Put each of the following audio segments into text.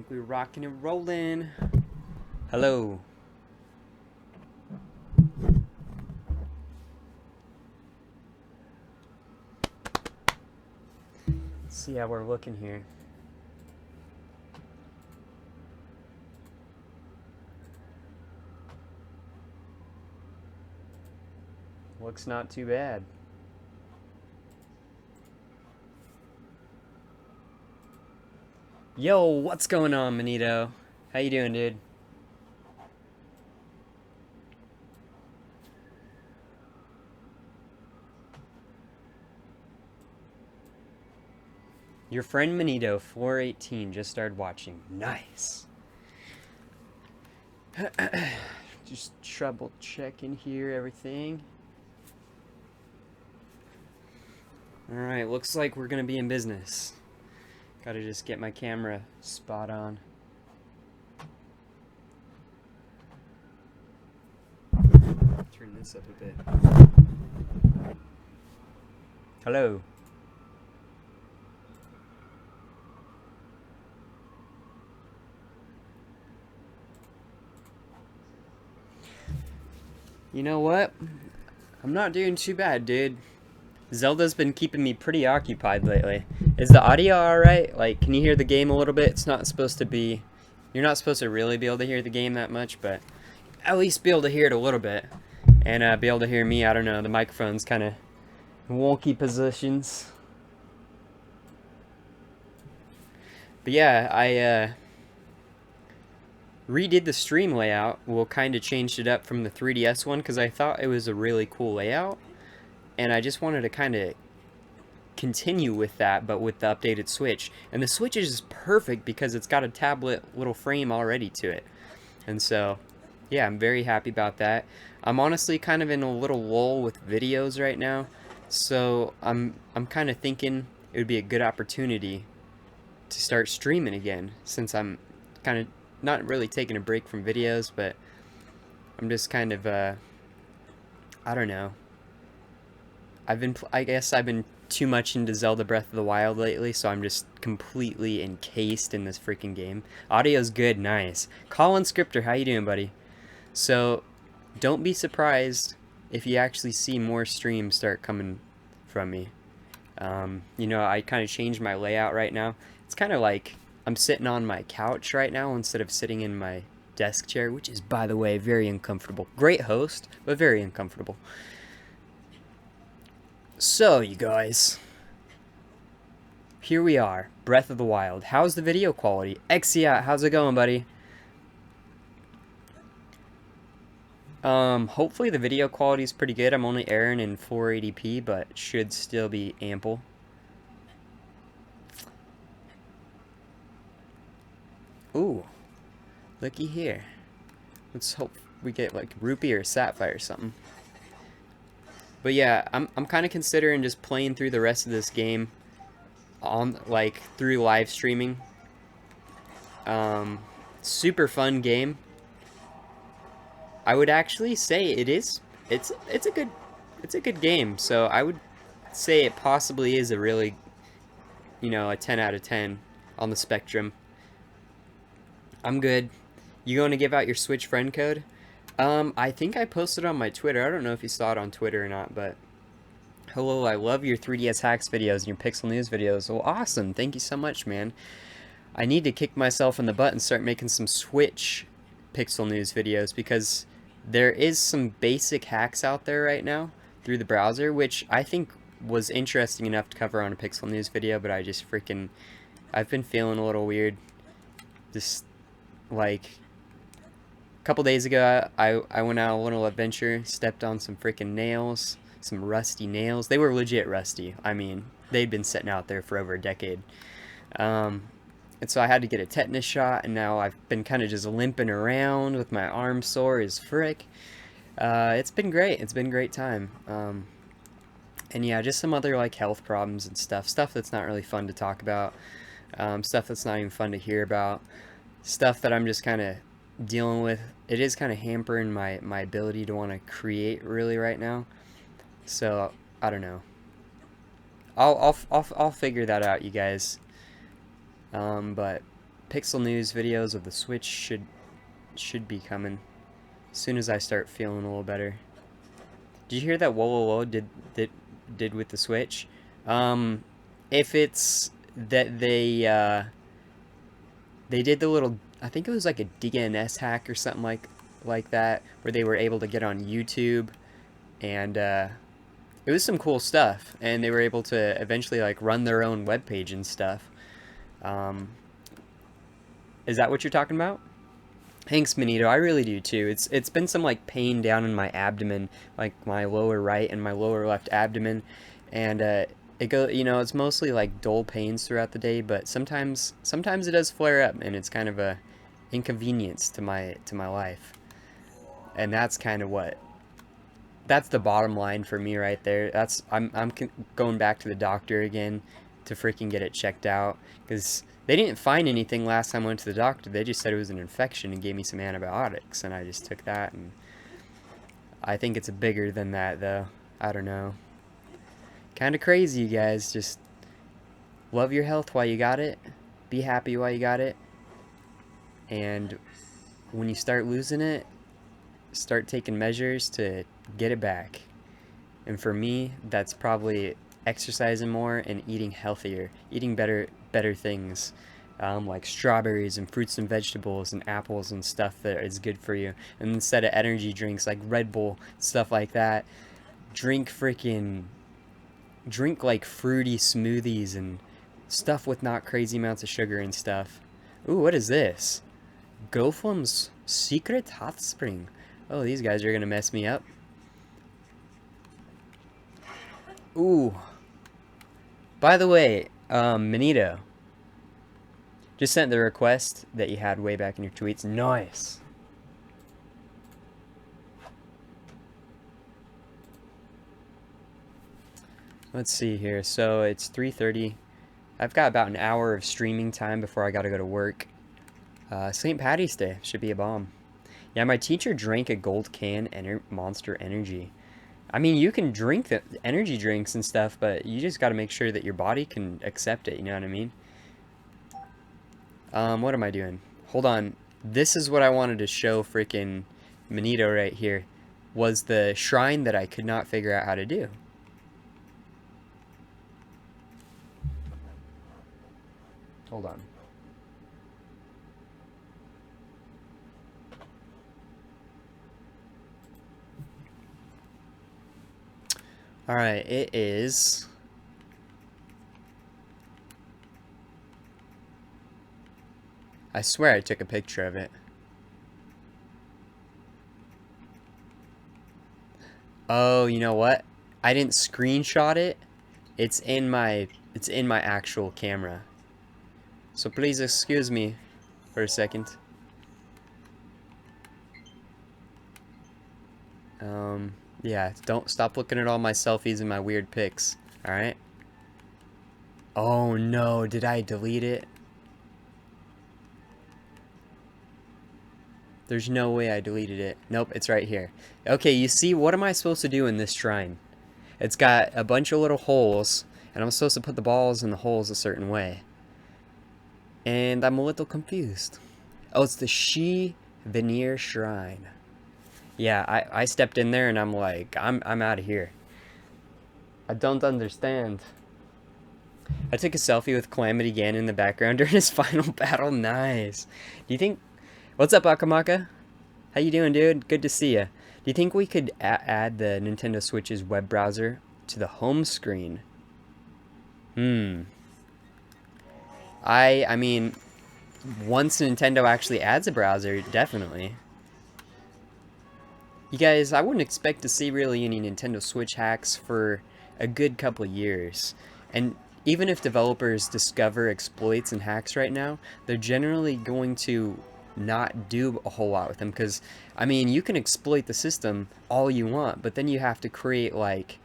think we're rocking and rolling. Hello. Let's see how we're looking here. Looks not too bad. Yo, what's going on, Manito? How you doing, dude? Your friend Manito, 418, just started watching. Nice. Just trouble checking here, everything. Alright, looks like we're gonna be in business. Gotta just get my camera spot on. Turn this up a bit. Hello. You know what? I'm not doing too bad, dude. Zelda's been keeping me pretty occupied lately. Is the audio alright? Like, can you hear the game a little bit? It's not supposed to be... You're not supposed to really be able to hear the game that much, but at least be able to hear it a little bit. And be able to hear me, I don't know, the microphone's kind of wonky positions. But yeah, I redid the stream layout. Well, kind of changed it up from the 3DS one because I thought it was a really cool layout. And I just wanted to kind of continue with that, but with the updated Switch. And the Switch is perfect because it's got a tablet little frame already to it. And so, yeah, I'm very happy about that. I'm honestly kind of in a little lull with videos right now. So I'm kind of thinking it would be a good opportunity to start streaming again, since I'm kind of not really taking a break from videos, but I'm just kind of, I don't know. I guess I've been too much into Zelda Breath of the Wild lately, so I'm just completely encased in this freaking game. Audio's good, nice. Colin Scripter, how you doing, buddy? So, don't be surprised if you actually see more streams start coming from me. You know, I kind of changed my layout right now. It's kind of like I'm sitting on my couch right now instead of sitting in my desk chair, which is, by the way, very uncomfortable. Great host, but very uncomfortable. So, you guys, here we are, Breath of the Wild. How's the video quality? Exia, how's it going, buddy? Hopefully the video quality is pretty good. I'm only airing in 480p, but should still be ample. Ooh, looky here. Let's hope we get like Rupee or Sapphire or something. But yeah, I'm kind of considering just playing through the rest of this game on through live streaming. Super fun game. I would actually say it's a good game. So I would say it possibly is a really, you know, a 10 out of 10 on the spectrum. I'm good. You going to give out your Switch friend code? I think I posted on my Twitter. I don't know if you saw it on Twitter or not, but hello, I love your 3DS hacks videos and your Pixel News videos. Well, awesome. Thank you so much, man. I need to kick myself in the butt and start making some Switch Pixel News videos because there is some basic hacks out there right now through the browser, which I think was interesting enough to cover on a Pixel News video, but I've been feeling a little weird. Just, like... Couple days ago, I went out on a little adventure, stepped on some freaking nails, some rusty nails. They were legit rusty. I mean, they'd been sitting out there for over a decade. And so I had to get a tetanus shot, and now I've been kind of just limping around with my arm sore as frick. It's been great. It's been a great time. And yeah, just some other like health problems and stuff that's not really fun to talk about. Stuff that's not even fun to hear about. Stuff that I'm just kind of dealing with. It is kind of hampering my ability to want to create really right now. So I don't know. I'll figure that out, you guys. But Pixel News videos of the Switch should be coming as soon as I start feeling a little better. Did you hear that Whoa did with the Switch? If it's that they did the little, I think it was like a DNS hack or something like that, where they were able to get on YouTube, and it was some cool stuff, and they were able to eventually like run their own web page and stuff. Um, is that what you're talking about? Thanks, Manito. I really do too. It's been some like pain down in my abdomen, like my lower right and my lower left abdomen, and it's mostly like dull pains throughout the day, but sometimes it does flare up, and it's kind of a inconvenience to my life, and that's the bottom line for me right there. I'm going back to the doctor again to freaking get it checked out, because they didn't find anything last time I went to the doctor. They just said it was an infection and gave me some antibiotics, and I just took that, and I think it's bigger than that though. I don't know. Kind of crazy, you guys. Just love your health while you got it. Be happy while you got it. And when you start losing it, start taking measures to get it back. And for me, that's probably exercising more and eating healthier, eating better things, like strawberries and fruits and vegetables and apples and stuff that is good for you. And instead of energy drinks like Red Bull, stuff like that, drink like fruity smoothies and stuff with not crazy amounts of sugar and stuff. Ooh, what is this? Gofum's Secret Hot Spring. Oh, these guys are gonna mess me up. Ooh. By the way, Manito just sent the request that you had way back in your tweets. Nice. Let's see here. So it's 3:30. I've got about an hour of streaming time before I gotta go to work. St. Patty's Day should be a bomb. Yeah, my teacher drank a gold can Monster Energy. I mean, you can drink the energy drinks and stuff, but you just got to make sure that your body can accept it, you know what I mean? What am I doing? Hold on. This is what I wanted to show freaking Manito right here. Was the shrine that I could not figure out how to do. Hold on. Alright, it is... I swear I took a picture of it. Oh, you know what? I didn't screenshot it. It's in my actual camera. So please excuse me for a second. Yeah, don't stop looking at all my selfies and my weird pics, alright? Oh no, did I delete it? There's no way I deleted it. Nope, it's right here. Okay, you see, what am I supposed to do in this shrine? It's got a bunch of little holes, and I'm supposed to put the balls in the holes a certain way. And I'm a little confused. Oh, it's the Shi Veneer Shrine. Yeah, I stepped in there and I'm like, I'm out of here. I don't understand. I took a selfie with Calamity Ganon in the background during his final battle. Nice. Do you think... What's up, Akamaka? How you doing, dude? Good to see ya. Do you think we could add the Nintendo Switch's web browser to the home screen? I mean, once Nintendo actually adds a browser, definitely. You guys, I wouldn't expect to see really any Nintendo Switch hacks for a good couple years. And even if developers discover exploits and hacks right now, they're generally going to not do a whole lot with them, because, I mean, you can exploit the system all you want, but then you have to create like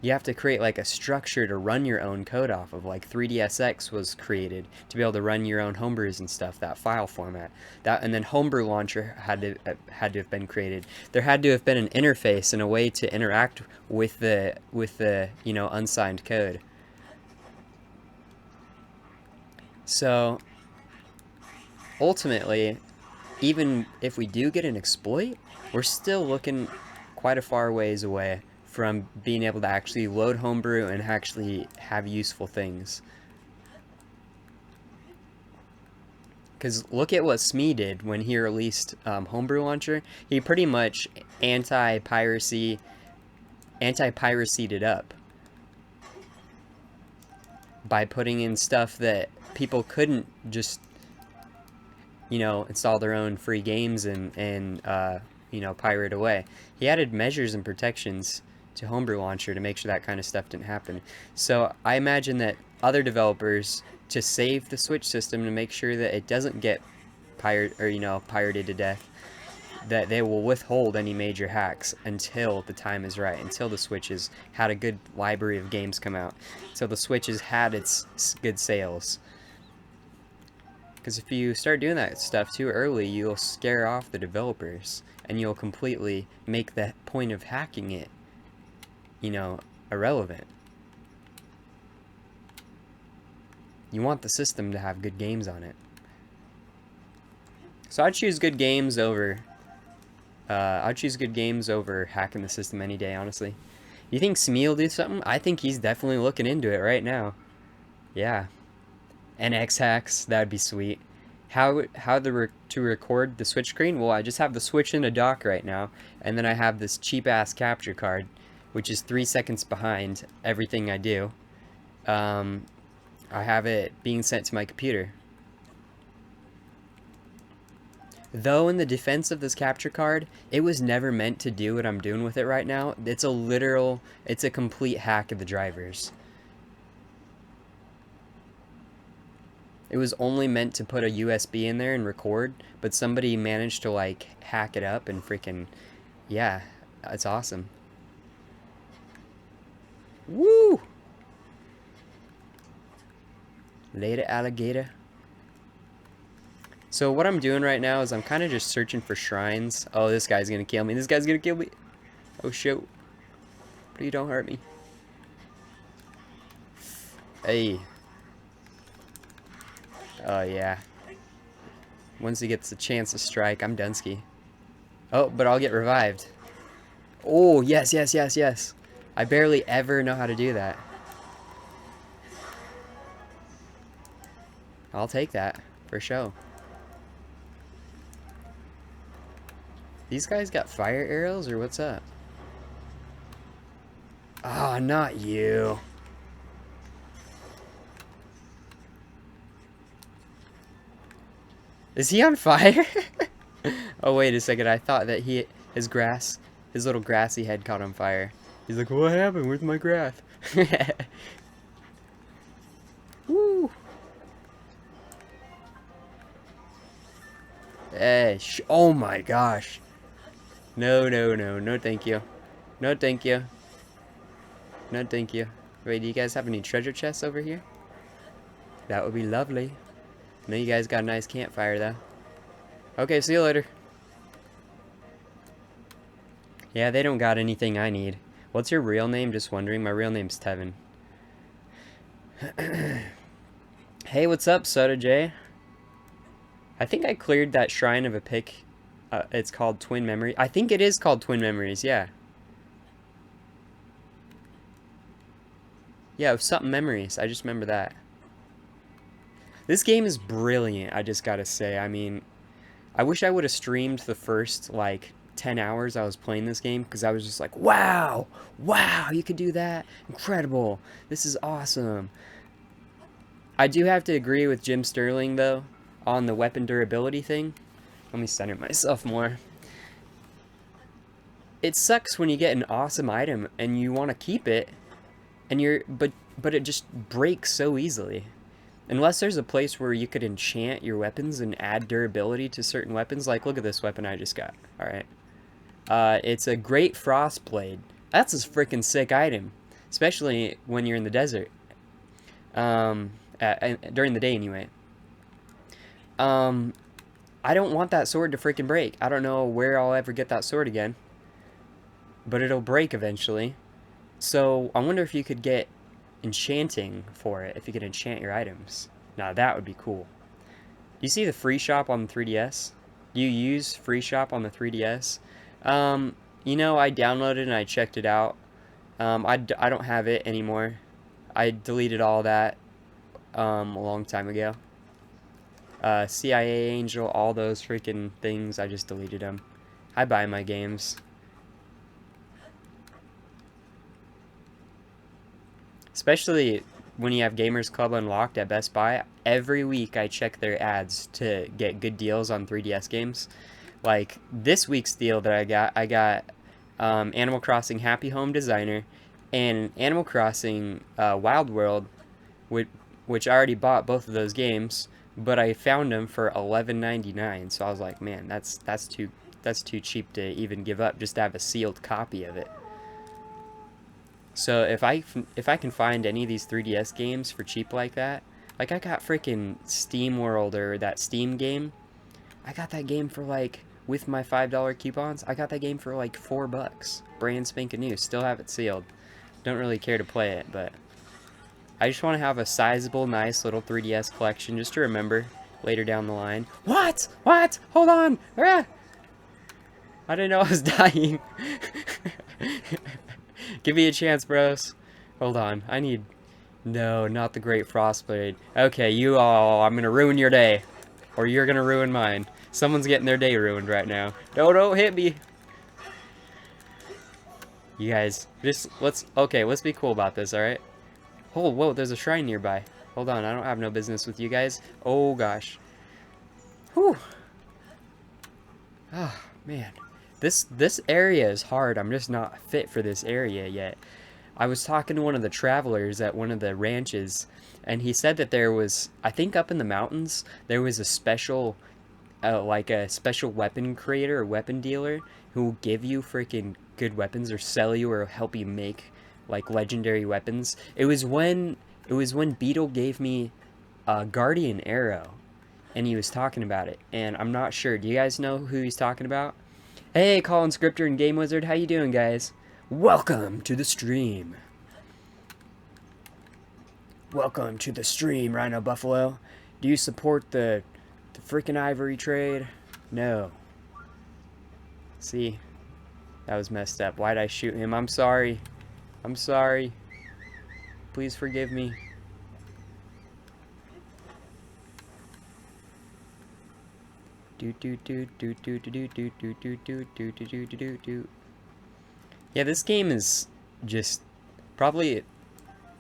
a structure to run your own code off of. Like 3DSX was created to be able to run your own homebrews and stuff, that file format. And then Homebrew Launcher had to have been created. There had to have been an interface and a way to interact with the unsigned code. So ultimately, even if we do get an exploit, we're still looking quite a far ways away from being able to actually load homebrew and actually have useful things. Because look at what Smee did when he released Homebrew Launcher. He pretty much anti-piracied it up by putting in stuff that people couldn't just, you know, install their own free games and you know, pirate away. He added measures and protections to Homebrew Launcher to make sure that kind of stuff didn't happen. So I imagine that other developers, to save the Switch system, to make sure that it doesn't get pirated to death, that they will withhold any major hacks until the time is right, until the Switch has had a good library of games come out, until the Switch has had its good sales. Because if you start doing that stuff too early, you'll scare off the developers, and you'll completely make the point of hacking it, you know, irrelevant. You want the system to have good games on it. So I'd choose good games over hacking the system any day, honestly. You think Smee will do something? I think he's definitely looking into it right now. Yeah. NX hacks, that'd be sweet. How to record the Switch screen? Well, I just have the Switch in a dock right now, and then I have this cheap-ass capture card, which is 3 seconds behind everything I do. I have it being sent to my computer. Though, in the defense of this capture card, it was never meant to do what I'm doing with it right now. It's a complete hack of the drivers. It was only meant to put a USB in there and record, but somebody managed to, like, hack it up and freaking, yeah, it's awesome. Woo! Later, alligator. So what I'm doing right now is I'm kind of just searching for shrines. Oh, this guy's gonna kill me. This guy's gonna kill me. Oh, shoot. Please don't hurt me. Hey. Oh, yeah. Once he gets a chance to strike, I'm Dunsky. Oh, but I'll get revived. Oh, yes, yes, yes, yes. I barely ever know how to do that. I'll take that, for sure. These guys got fire arrows, or what's up? Ah, oh, not you. Is he on fire? Oh, wait a second. I thought that his little grassy head caught on fire. He's like, what happened? Where's my grass? Woo. Hey, oh my gosh. No, no, no. No, thank you. No, thank you. No, thank you. Wait, do you guys have any treasure chests over here? That would be lovely. I know you guys got a nice campfire, though. Okay, see you later. Yeah, they don't got anything I need. What's your real name? Just wondering. My real name's Tevin. Hey, what's up, Soda J? I think I cleared that Shrine of a Pick. It's called Twin Memory. I think it is called Twin Memories, yeah. Yeah, it was something Memories. I just remember that. This game is brilliant, I just gotta say. I mean, I wish I would have streamed the first, like, 10 hours I was playing this game, because I was just like, wow! Wow, you could do that? Incredible! This is awesome! I do have to agree with Jim Sterling, though, on the weapon durability thing. Let me center myself more. It sucks when you get an awesome item and you want to keep it, and but it just breaks so easily. Unless there's a place where you could enchant your weapons and add durability to certain weapons. Like, look at this weapon I just got. Alright. It's a Great Frost Blade. That's a freaking sick item. Especially when you're in the desert. During the day, anyway. I don't want that sword to freaking break. I don't know where I'll ever get that sword again. But it'll break eventually. So, I wonder if you could get enchanting for it, if you could enchant your items. Now, that would be cool. you see the free shop on the 3DS? Do you use free shop on the 3DS? You know, I downloaded and I checked it out. I don't have it anymore. I deleted all that a long time ago. CIA Angel, all those freaking things, I just deleted them. I buy my games. Especially when you have Gamers Club unlocked at Best Buy. Every week I check their ads to get good deals on 3DS games. Like this week's deal that I got Animal Crossing Happy Home Designer and Animal Crossing Wild World, which I already bought both of those games, but I found them for $11.99. So I was like, man, that's too cheap to even give up just to have a sealed copy of it. So if I can find any of these 3DS games for cheap like that, like I got freaking Steam World or that Steam game, I got that game for like, with my $5 coupons, I got that game for like $4, brand spanking new. Still have it sealed. Don't really care to play it, but I just want to have a sizable, nice little 3DS collection just to remember later down the line. What? What? Hold on! Ah! I didn't know I was dying. Give me a chance, bros. Hold on. I need... No, not the Great Frostblade. Okay, you all... I'm gonna ruin your day. Or you're gonna ruin mine. Someone's getting their day ruined right now. No, don't hit me. You guys, just... let's be cool about this, alright? Oh, whoa, there's a shrine nearby. Hold on, I don't have no business with you guys. Oh, gosh. Whew. Oh, man. This area is hard. I'm just not fit for this area yet. I was talking to one of the travelers at one of the ranches, and he said that there was, I think up in the mountains, there was a special, like a special weapon creator or weapon dealer who will give you freaking good weapons or sell you or help you make like legendary weapons. It was when Beetle gave me a Guardian arrow, and he was talking about it, and I'm not sure. Do you guys know who he's talking about? Hey, Colin Scripter and Game Wizard, how you doing, guys? Welcome to the stream. Welcome to the stream, Rhino Buffalo. Do you support the freaking ivory trade? No. See, that was messed up. Why'd I shoot him? I'm sorry. I'm sorry. Please forgive me. Yeah, this game is just probably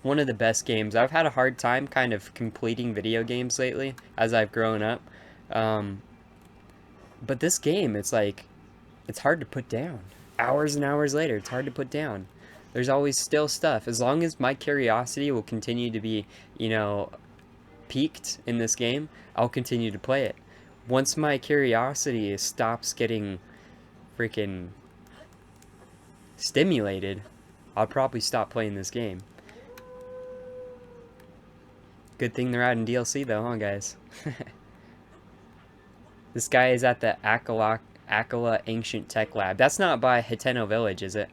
one of the best games. I've had a hard time kind of completing video games lately as I've grown up. But this game, it's like, it's hard to put down. Hours and hours later, it's hard to put down. There's always still stuff. As long as my curiosity will continue to be, you know, piqued in this game, I'll continue to play it. Once my curiosity stops getting freaking stimulated, I'll probably stop playing this game. Good thing they're adding DLC though, huh, guys? This guy is at the Akala Ancient Tech Lab. That's not by Hiteno Village, is it?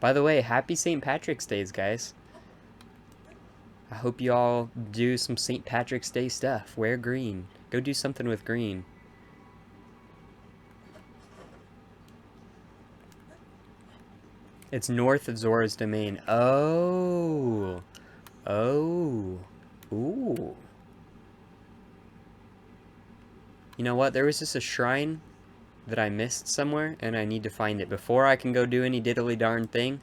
By the way, happy St. Patrick's Day, guys. I hope you all do some St. Patrick's Day stuff. Wear green. Go do something with green. It's north of Zora's Domain. Oh. Oh. Ooh. You know what? There was just a shrine that I missed somewhere, and I need to find it. Before I can go do any diddly darn thing,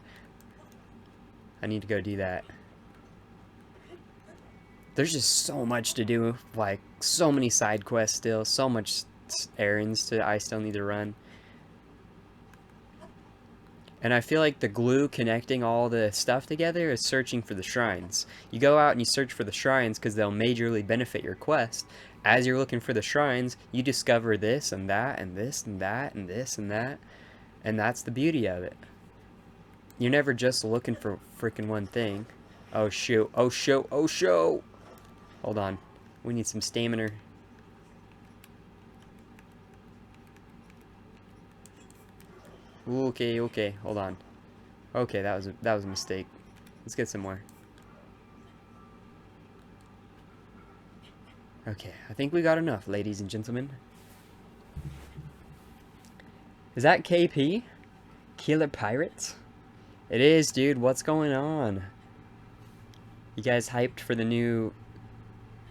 I need to go do that. There's just so much to do, like, so many side quests still, so much errands I still need to run. And I feel like the glue connecting all the stuff together is searching for the shrines. You go out and you search for the shrines because they'll majorly benefit your quest. As you're looking for the shrines, you discover this and that and this and that and this and that. And that's the beauty of it. You're never just looking for freaking one thing. Oh shoot, oh shoot, oh shoot! Hold on, we need some stamina. Okay, hold on. Okay, that was a mistake. Let's get some more. Okay, I think we got enough, ladies and gentlemen. Is that KP? Killer Pirates? It is, dude. What's going on? You guys hyped for the new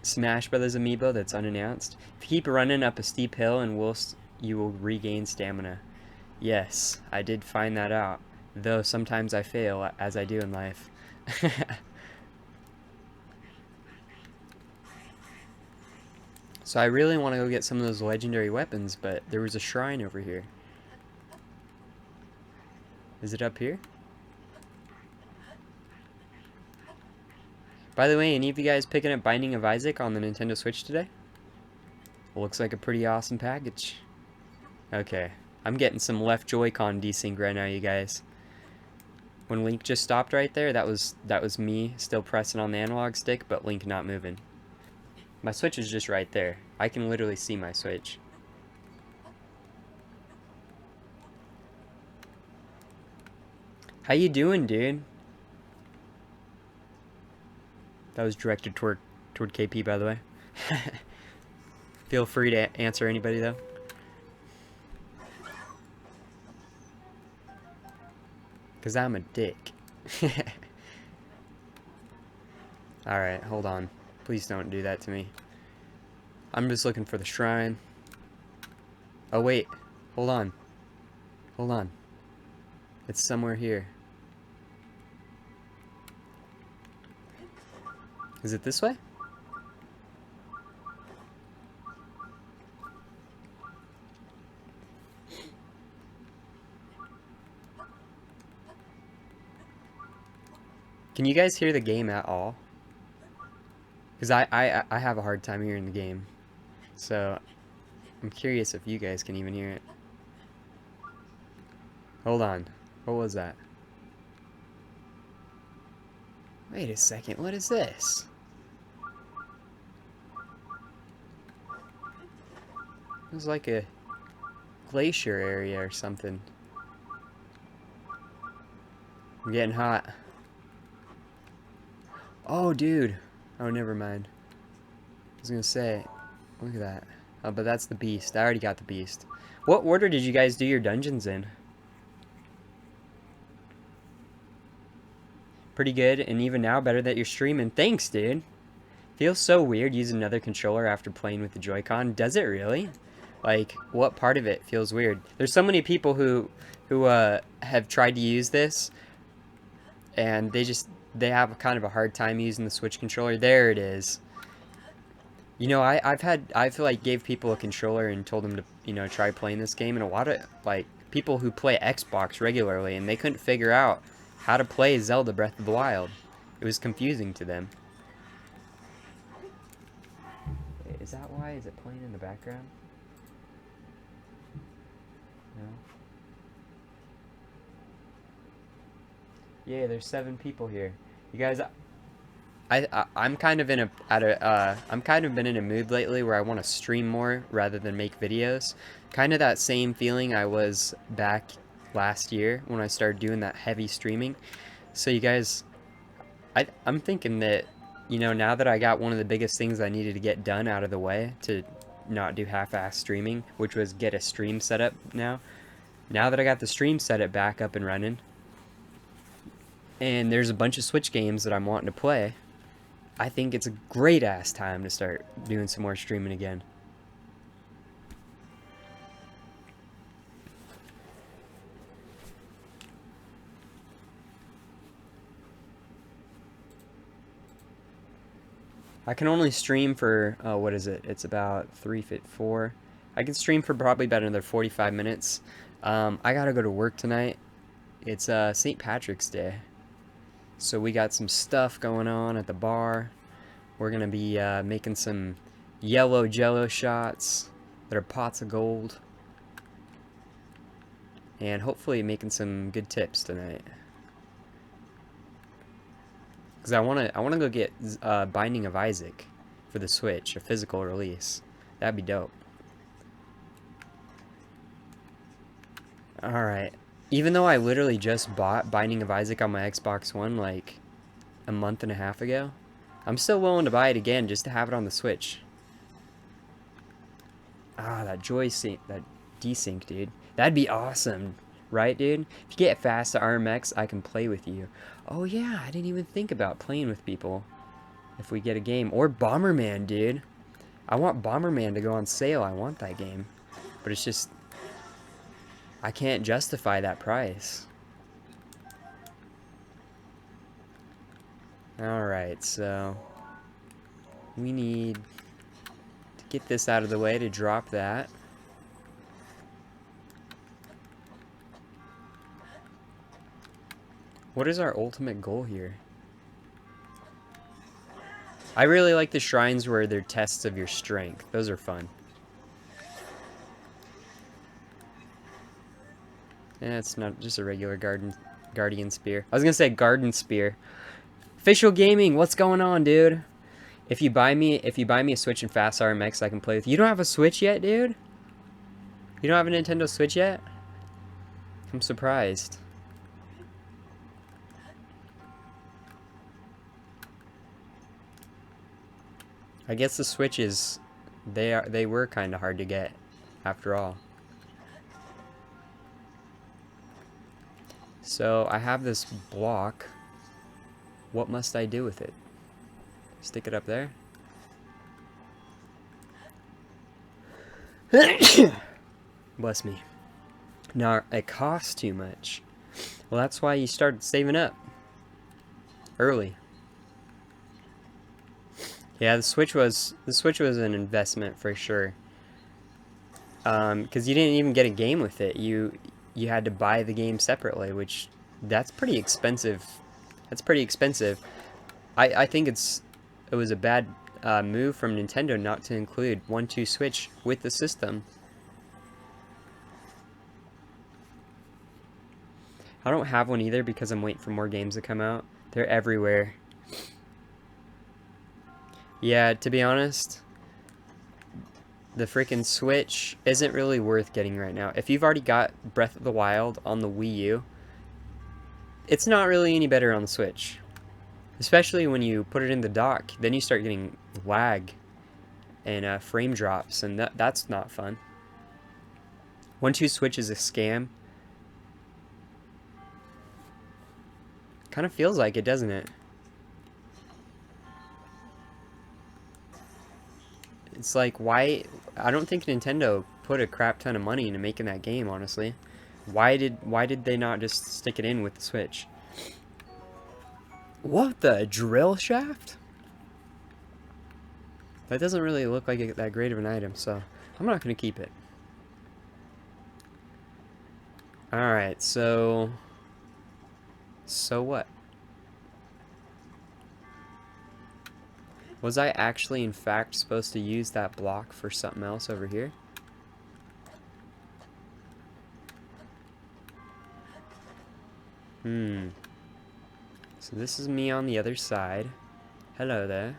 Smash Brothers amiibo that's unannounced? If you keep running up a steep hill and you will regain stamina. Yes, I did find that out. Though sometimes I fail, as I do in life. So I really want to go get some of those legendary weapons, but there was a shrine over here. Is it up here? By the way, any of you guys picking up Binding of Isaac on the Nintendo Switch today? Looks like a pretty awesome package. Okay, I'm getting some left Joy-Con desync right now, you guys. When Link just stopped right there, that was me still pressing on the analog stick, but Link not moving. My Switch is just right there. I can literally see my Switch. How you doing, dude? That was directed toward KP, by the way. Feel free to answer anybody, though. Because I'm a dick. Alright, hold on. Please don't do that to me. I'm just looking for the shrine. Oh, wait. Hold on. Hold on. It's somewhere here. Is it this way? Can you guys hear the game at all? Because I have a hard time hearing the game. So, I'm curious if you guys can even hear it. Hold on. What was that? Wait a second. What is this? It was like a glacier area or something. I'm getting hot. Oh, dude. Oh, never mind. I was gonna say, look at that. Oh, but that's the beast. I already got the beast. What order did you guys do your dungeons in? Pretty good, and even now, better that you're streaming. Thanks, dude. Feels so weird using another controller after playing with the Joy-Con. Does it really? Like, what part of it feels weird? There's so many people who have tried to use this, and they have kind of a hard time using the Switch controller. There it is. You know, I've like gave people a controller and told them to, you know, try playing this game, and a lot of like people who play Xbox regularly, and they couldn't figure out how to play Zelda Breath of the Wild. It was confusing to them. Wait, is that why? Is it playing in the background? No. Yeah, there's 7 people here. You guys, I'm kind of in I'm kind of been in a mood lately where I want to stream more rather than make videos. Kind of that same feeling I was back last year when I started doing that heavy streaming. So you guys, I'm thinking that, you know, now that I got one of the biggest things I needed to get done out of the way to not do half-ass streaming, which was get a stream set up now. Now that I got the stream set up back up and running, and there's a bunch of Switch games that I'm wanting to play, I think it's a great ass time to start doing some more streaming again. I can only stream for, what is it? It's about 4. I can stream for probably about another 45 minutes. I gotta go to work tonight. It's St. Patrick's Day. So we got some stuff going on at the bar. We're gonna be making some yellow jello shots that are pots of gold. And hopefully making some good tips tonight. Because I wanna go get Binding of Isaac for the Switch, a physical release. That'd be dope. Alright. Even though I literally just bought Binding of Isaac on my Xbox One like a month and a half ago, I'm still willing to buy it again just to have it on the Switch. Ah, that joy-sync, that desync, dude. That'd be awesome, right, dude? If you get fast to RMX, I can play with you. Oh yeah, I didn't even think about playing with people if we get a game. Or Bomberman, dude. I want Bomberman to go on sale. I want that game. But it's just, I can't justify that price. Alright, so we need to get this out of the way to drop that. What is our ultimate goal here? I really like the shrines where they're tests of your strength. Those are fun. Yeah, it's not just a regular guardian spear. I was gonna say garden spear. Official Gaming, what's going on, dude? If you buy me a Switch and Fast RMX, I can play with you. You don't have a Switch yet, dude? You don't have a Nintendo Switch yet? I'm surprised. I guess the Switches, they were kind of hard to get, after all. So I have this block. What must I do with it? Stick it up there? Bless me. Now, it costs too much. Well, that's why you started saving up early. Yeah, the Switch was an investment for sure. Because you didn't even get a game with it. You had to buy the game separately, which that's pretty expensive. That's pretty expensive. I think it was a bad move from Nintendo not to include 1-2 Switch with the system. I don't have one either because I'm waiting for more games to come out. They're everywhere. Yeah, to be honest, the freaking Switch isn't really worth getting right now. If you've already got Breath of the Wild on the Wii U, it's not really any better on the Switch. Especially when you put it in the dock, then you start getting lag and frame drops, and that's not fun. 1-2 Switch is a scam. Kind of feels like it, doesn't it? It's like, why? I don't think Nintendo put a crap ton of money into making that game, honestly. Why did they not just stick it in with the Switch? What, the drill shaft? That doesn't really look like that great of an item, so I'm not going to keep it. Alright, so what? Was I actually, in fact, supposed to use that block for something else over here? So this is me on the other side. Hello there.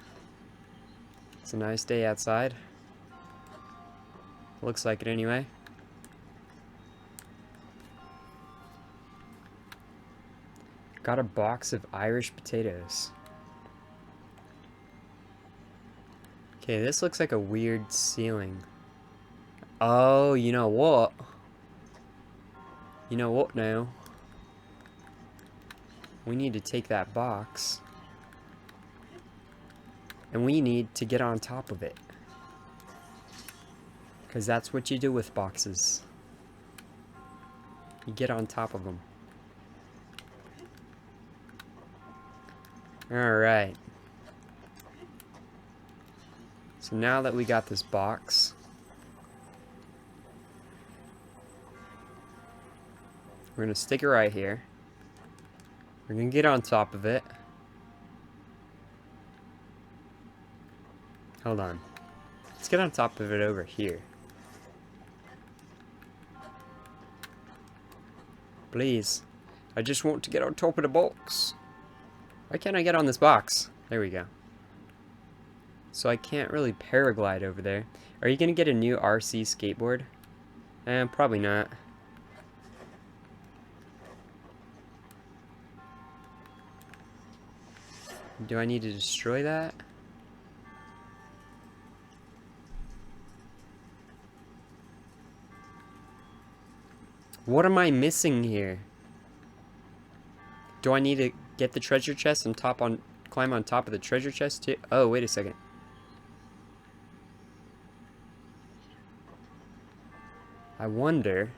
It's a nice day outside. Looks like it anyway. Got a box of Irish potatoes. Okay, this looks like a weird ceiling. Oh, you know what? You know what now? We need to take that box. And we need to get on top of it. Because that's what you do with boxes. You get on top of them. Alright. So now that we got this box, we're going to stick it right here. We're going to get on top of it. Hold on. Let's get on top of it over here. Please. I just want to get on top of the box. Why can't I get on this box? There we go. So I can't really paraglide over there. Are you going to get a new RC skateboard? Probably not. Do I need to destroy that? What am I missing here? Do I need to get the treasure chest and climb on top of the treasure chest too? Oh, wait a second. I wonder...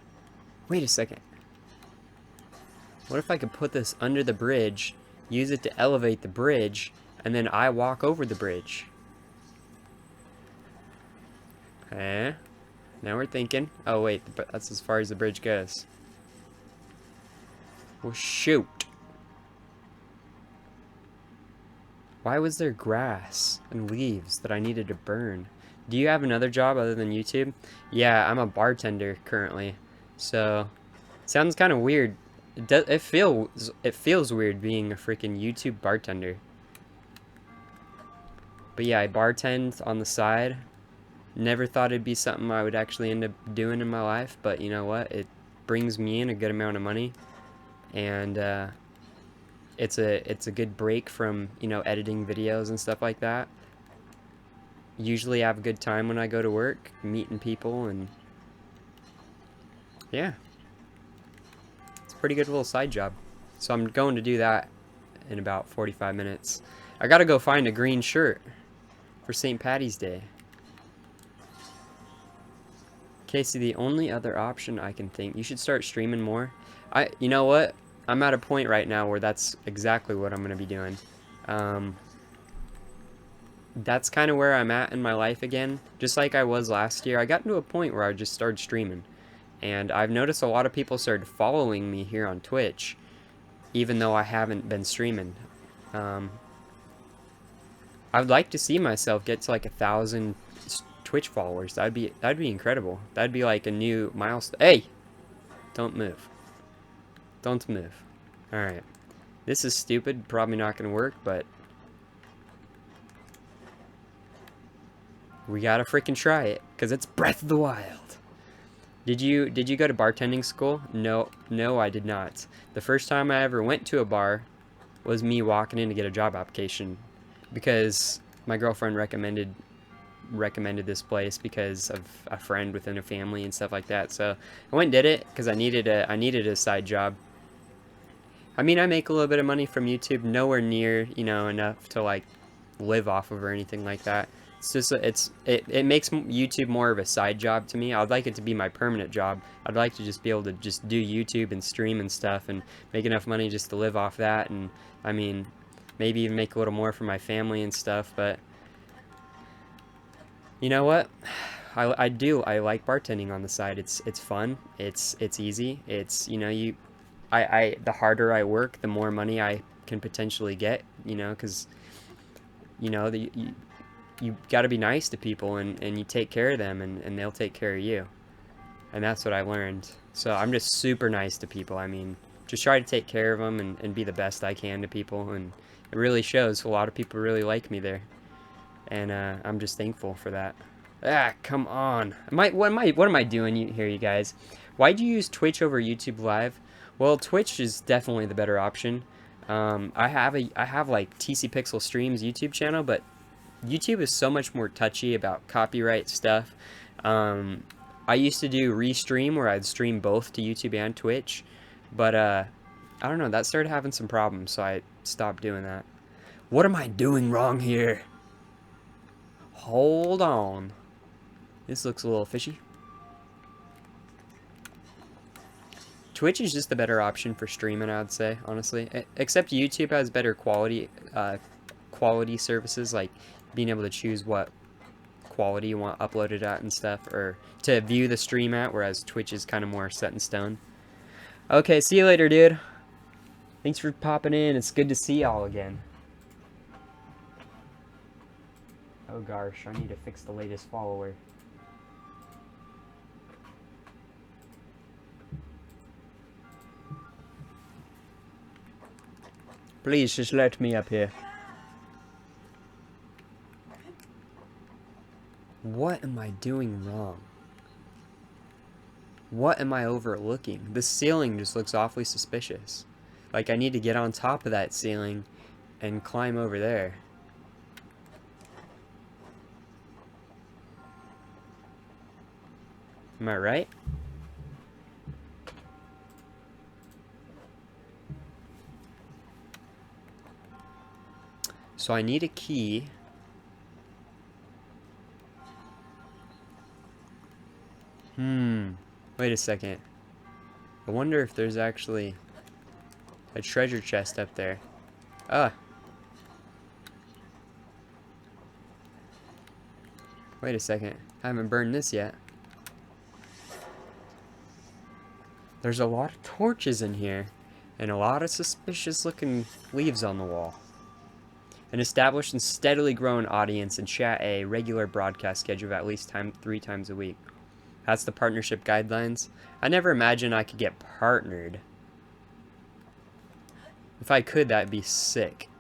Wait a second. What if I could put this under the bridge, use it to elevate the bridge, and then I walk over the bridge? Eh? Now we're thinking. Oh wait, that's as far as the bridge goes. Well, shoot. Why was there grass and leaves that I needed to burn? Do you have another job other than YouTube? Yeah, I'm a bartender currently. So, sounds kind of weird. It feels weird being a freaking YouTube bartender. But yeah, I bartend on the side. Never thought it'd be something I would actually end up doing in my life, but you know what? It brings me in a good amount of money, and it's a good break from, you know, editing videos and stuff like that. Usually I have a good time when I go to work, meeting people, and yeah, it's a pretty good little side job. So I'm going to do that in about 45 minutes. I gotta go find a green shirt for St. Patty's Day. Casey, the only other option I can think, you should start streaming more. You know what? I'm at a point right now where that's exactly what I'm going to be doing. That's kind of where I'm at in my life again. Just like I was last year, I got into a point where I just started streaming. And I've noticed a lot of people started following me here on Twitch, even though I haven't been streaming. I'd like to see myself get to like 1,000 Twitch followers. That'd be incredible. That'd be like a new milestone. Hey, don't move. Don't move. All right. This is stupid. Probably not gonna work, but we gotta freaking try it, cause it's Breath of the Wild. Did you go to bartending school? No, I did not. The first time I ever went to a bar was me walking in to get a job application, because my girlfriend recommended this place because of a friend within a family and stuff like that. So I went and did it because I needed a side job. I mean, I make a little bit of money from YouTube, nowhere near, you know, enough to like live off of or anything like that. It's just it makes YouTube more of a side job to me. I'd like it to be my permanent job. I'd like to just be able to just do YouTube and stream and stuff and make enough money just to live off that, and I mean, maybe even make a little more for my family and stuff. But you know what? I like bartending on the side. It's fun. It's easy. It's, you know, the harder I work, the more money I can potentially get, you know, because, you know, you got to be nice to people, and you take care of them, and they'll take care of you. And that's what I learned. So I'm just super nice to people. I mean, just try to take care of them and be the best I can to people, and it really shows. A lot of people really like me there, and I'm just thankful for that. Ah, come on. What am I doing here, you guys? Why'd you use Twitch over YouTube Live? Well, Twitch is definitely the better option. I have like TCPixel Streams YouTube channel, but YouTube is so much more touchy about copyright stuff. I used to do Restream, where I'd stream both to YouTube and Twitch, but I don't know, that started having some problems, so I stopped doing that. What am I doing wrong here? Hold on. This looks a little fishy. Twitch is just the better option for streaming, I'd say, honestly. Except YouTube has better quality services, like being able to choose what quality you want uploaded at and stuff, or to view the stream at, whereas Twitch is kind of more set in stone. Okay, see you later, dude. Thanks for popping in. It's good to see y'all again. Oh gosh, I need to fix the latest follower. Please, just let me up here. What am I doing wrong? What am I overlooking? The ceiling just looks awfully suspicious. Like, I need to get on top of that ceiling and climb over there. Am I right? So I need a key. Wait a second. I wonder if there's actually a treasure chest up there. Ah. Wait a second. I haven't burned this yet. There's a lot of torches in here, and a lot of suspicious looking leaves on the wall. An established and steadily growing audience and chat a regular broadcast schedule of at least 3 times a week. That's the partnership guidelines. I never imagined I could get partnered. If I could, that'd be sick.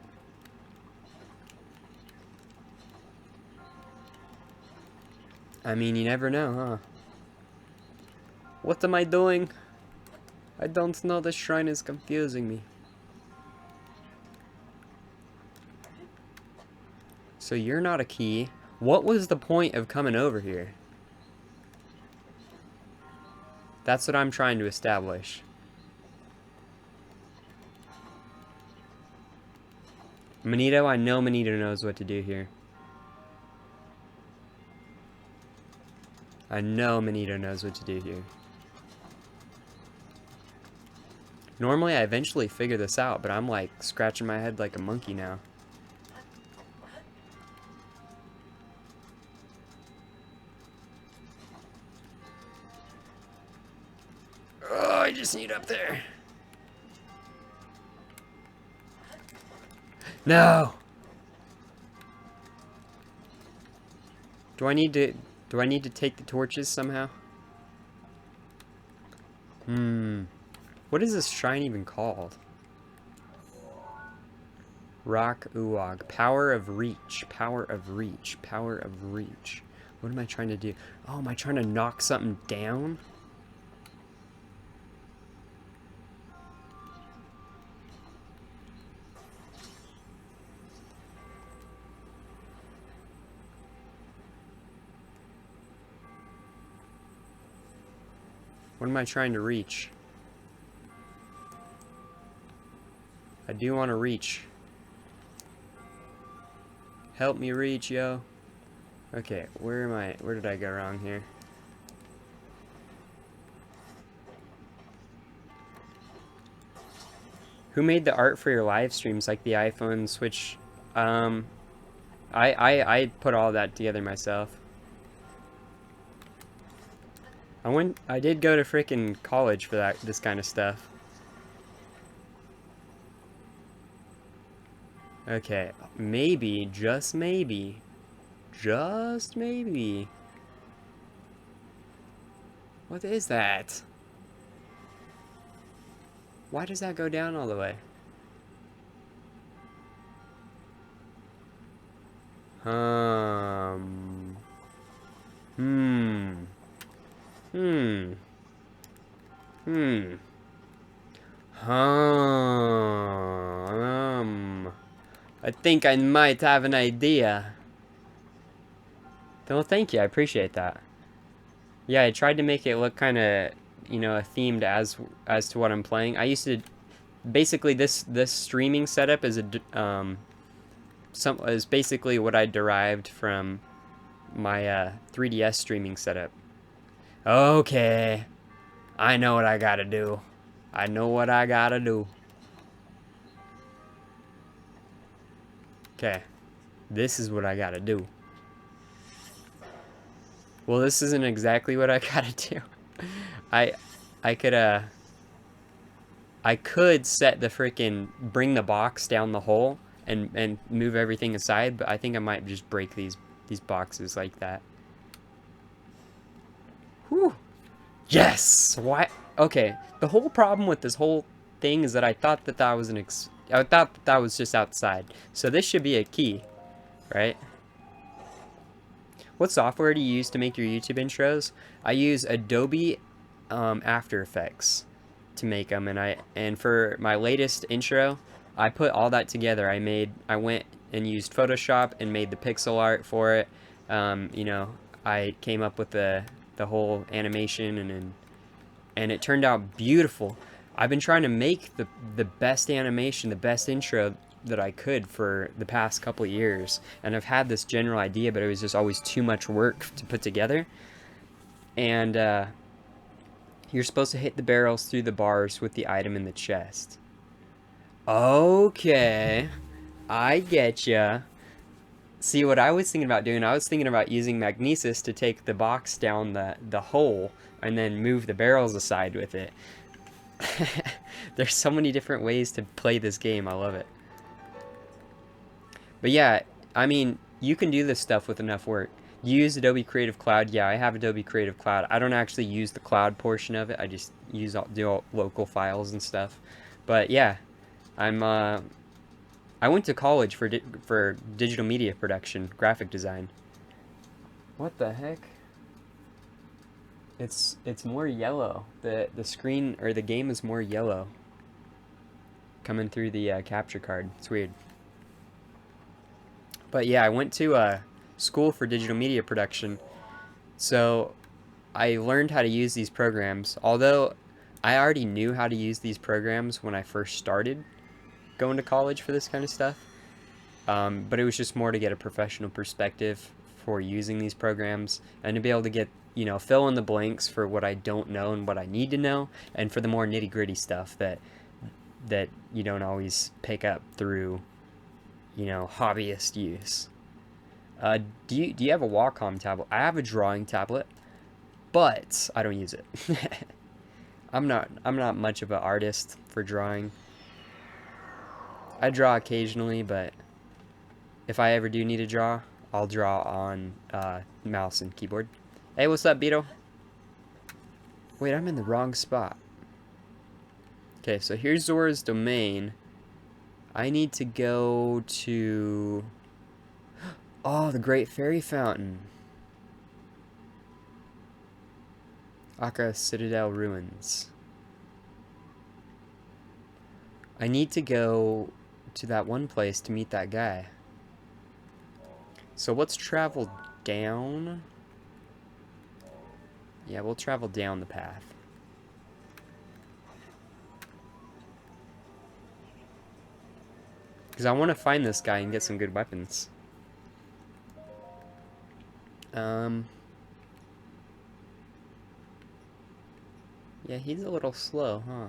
I mean, you never know, huh? What am I doing? I don't know, this shrine is confusing me. So you're not a key. What was the point of coming over here? That's what I'm trying to establish. Manito, I know Manito knows what to do here. I know Manito knows what to do here. Normally I eventually figure this out, but I'm like scratching my head like a monkey now. Oh, I just need up there. No. Do I need to take the torches somehow? What is this shrine even called? Rock Uog. Power of reach. Power of reach. Power of reach. What am I trying to do? Oh, am I trying to knock something down? What am I trying to reach? I do want to reach. Help me reach, yo. Okay, where am I? Where did I go wrong here? Who made the art for your live streams, like the iPhone, Switch? I put all that together myself. I did go to frickin' college for this kind of stuff. Okay, maybe, just maybe, what is that? Why does that go down all the way? I think I might have an idea. Well, thank you. I appreciate that. Yeah, I tried to make it look kind of, you know, themed as to what I'm playing. I used to basically this streaming setup is is basically what I derived from my 3DS streaming setup. Okay, I know what I gotta do. I know what I gotta do. Okay, this is what I gotta do. Well, this isn't exactly what I gotta do. I could set the freaking bring the box down the hole and move everything aside, but I think I might just break these boxes like that. Whew. Yes. Why? Okay. The whole problem with this whole thing is that I thought that was that was just outside. So this should be a key, right? What software do you use to make your YouTube intros? I use Adobe After Effects to make them, and for my latest intro, I put all that together. I went and used Photoshop and made the pixel art for it. You know, I came up with the whole animation and it turned out beautiful. I've been trying to make the best animation, the best intro that I could for the past couple years, and I've had this general idea, but it was just always too much work to put together. And you're supposed to hit the barrels through the bars with the item in the chest. Okay, I get ya. See, what I was thinking about doing, I was thinking about using magnesis to take the box down the hole and then move the barrels aside with it. There's so many different ways to play this game. I love it. But yeah, I mean, you can do this stuff with enough work. You use Adobe Creative Cloud. Yeah, I have Adobe Creative Cloud. I don't actually use the cloud portion of it. I just do all local files and stuff. But yeah, I went to college for digital media production, graphic design. What the heck? It's more yellow. The screen or the game is more yellow coming through the capture card. It's weird. But yeah, I went to school for digital media production, so I learned how to use these programs. Although I already knew how to use these programs when I first started going to college for this kind of stuff, but it was just more to get a professional perspective for using these programs and to be able to get, you know, fill in the blanks for what I don't know and what I need to know, and for the more nitty-gritty stuff that you don't always pick up through, you know, hobbyist use. Do you have a Wacom tablet? I have a drawing tablet, but I don't use it. I'm not much of an artist for drawing. I draw occasionally, but if I ever do need to draw, I'll draw on mouse and keyboard. Hey, what's up, Beetle? Wait, I'm in the wrong spot. Okay, so here's Zora's Domain. I need to go to... Oh, the Great Fairy Fountain. Akka Citadel Ruins. I need to go to that one place to meet that guy. So let's travel down. Yeah, we'll travel down the path. Because I want to find this guy and get some good weapons. Yeah, he's a little slow, huh?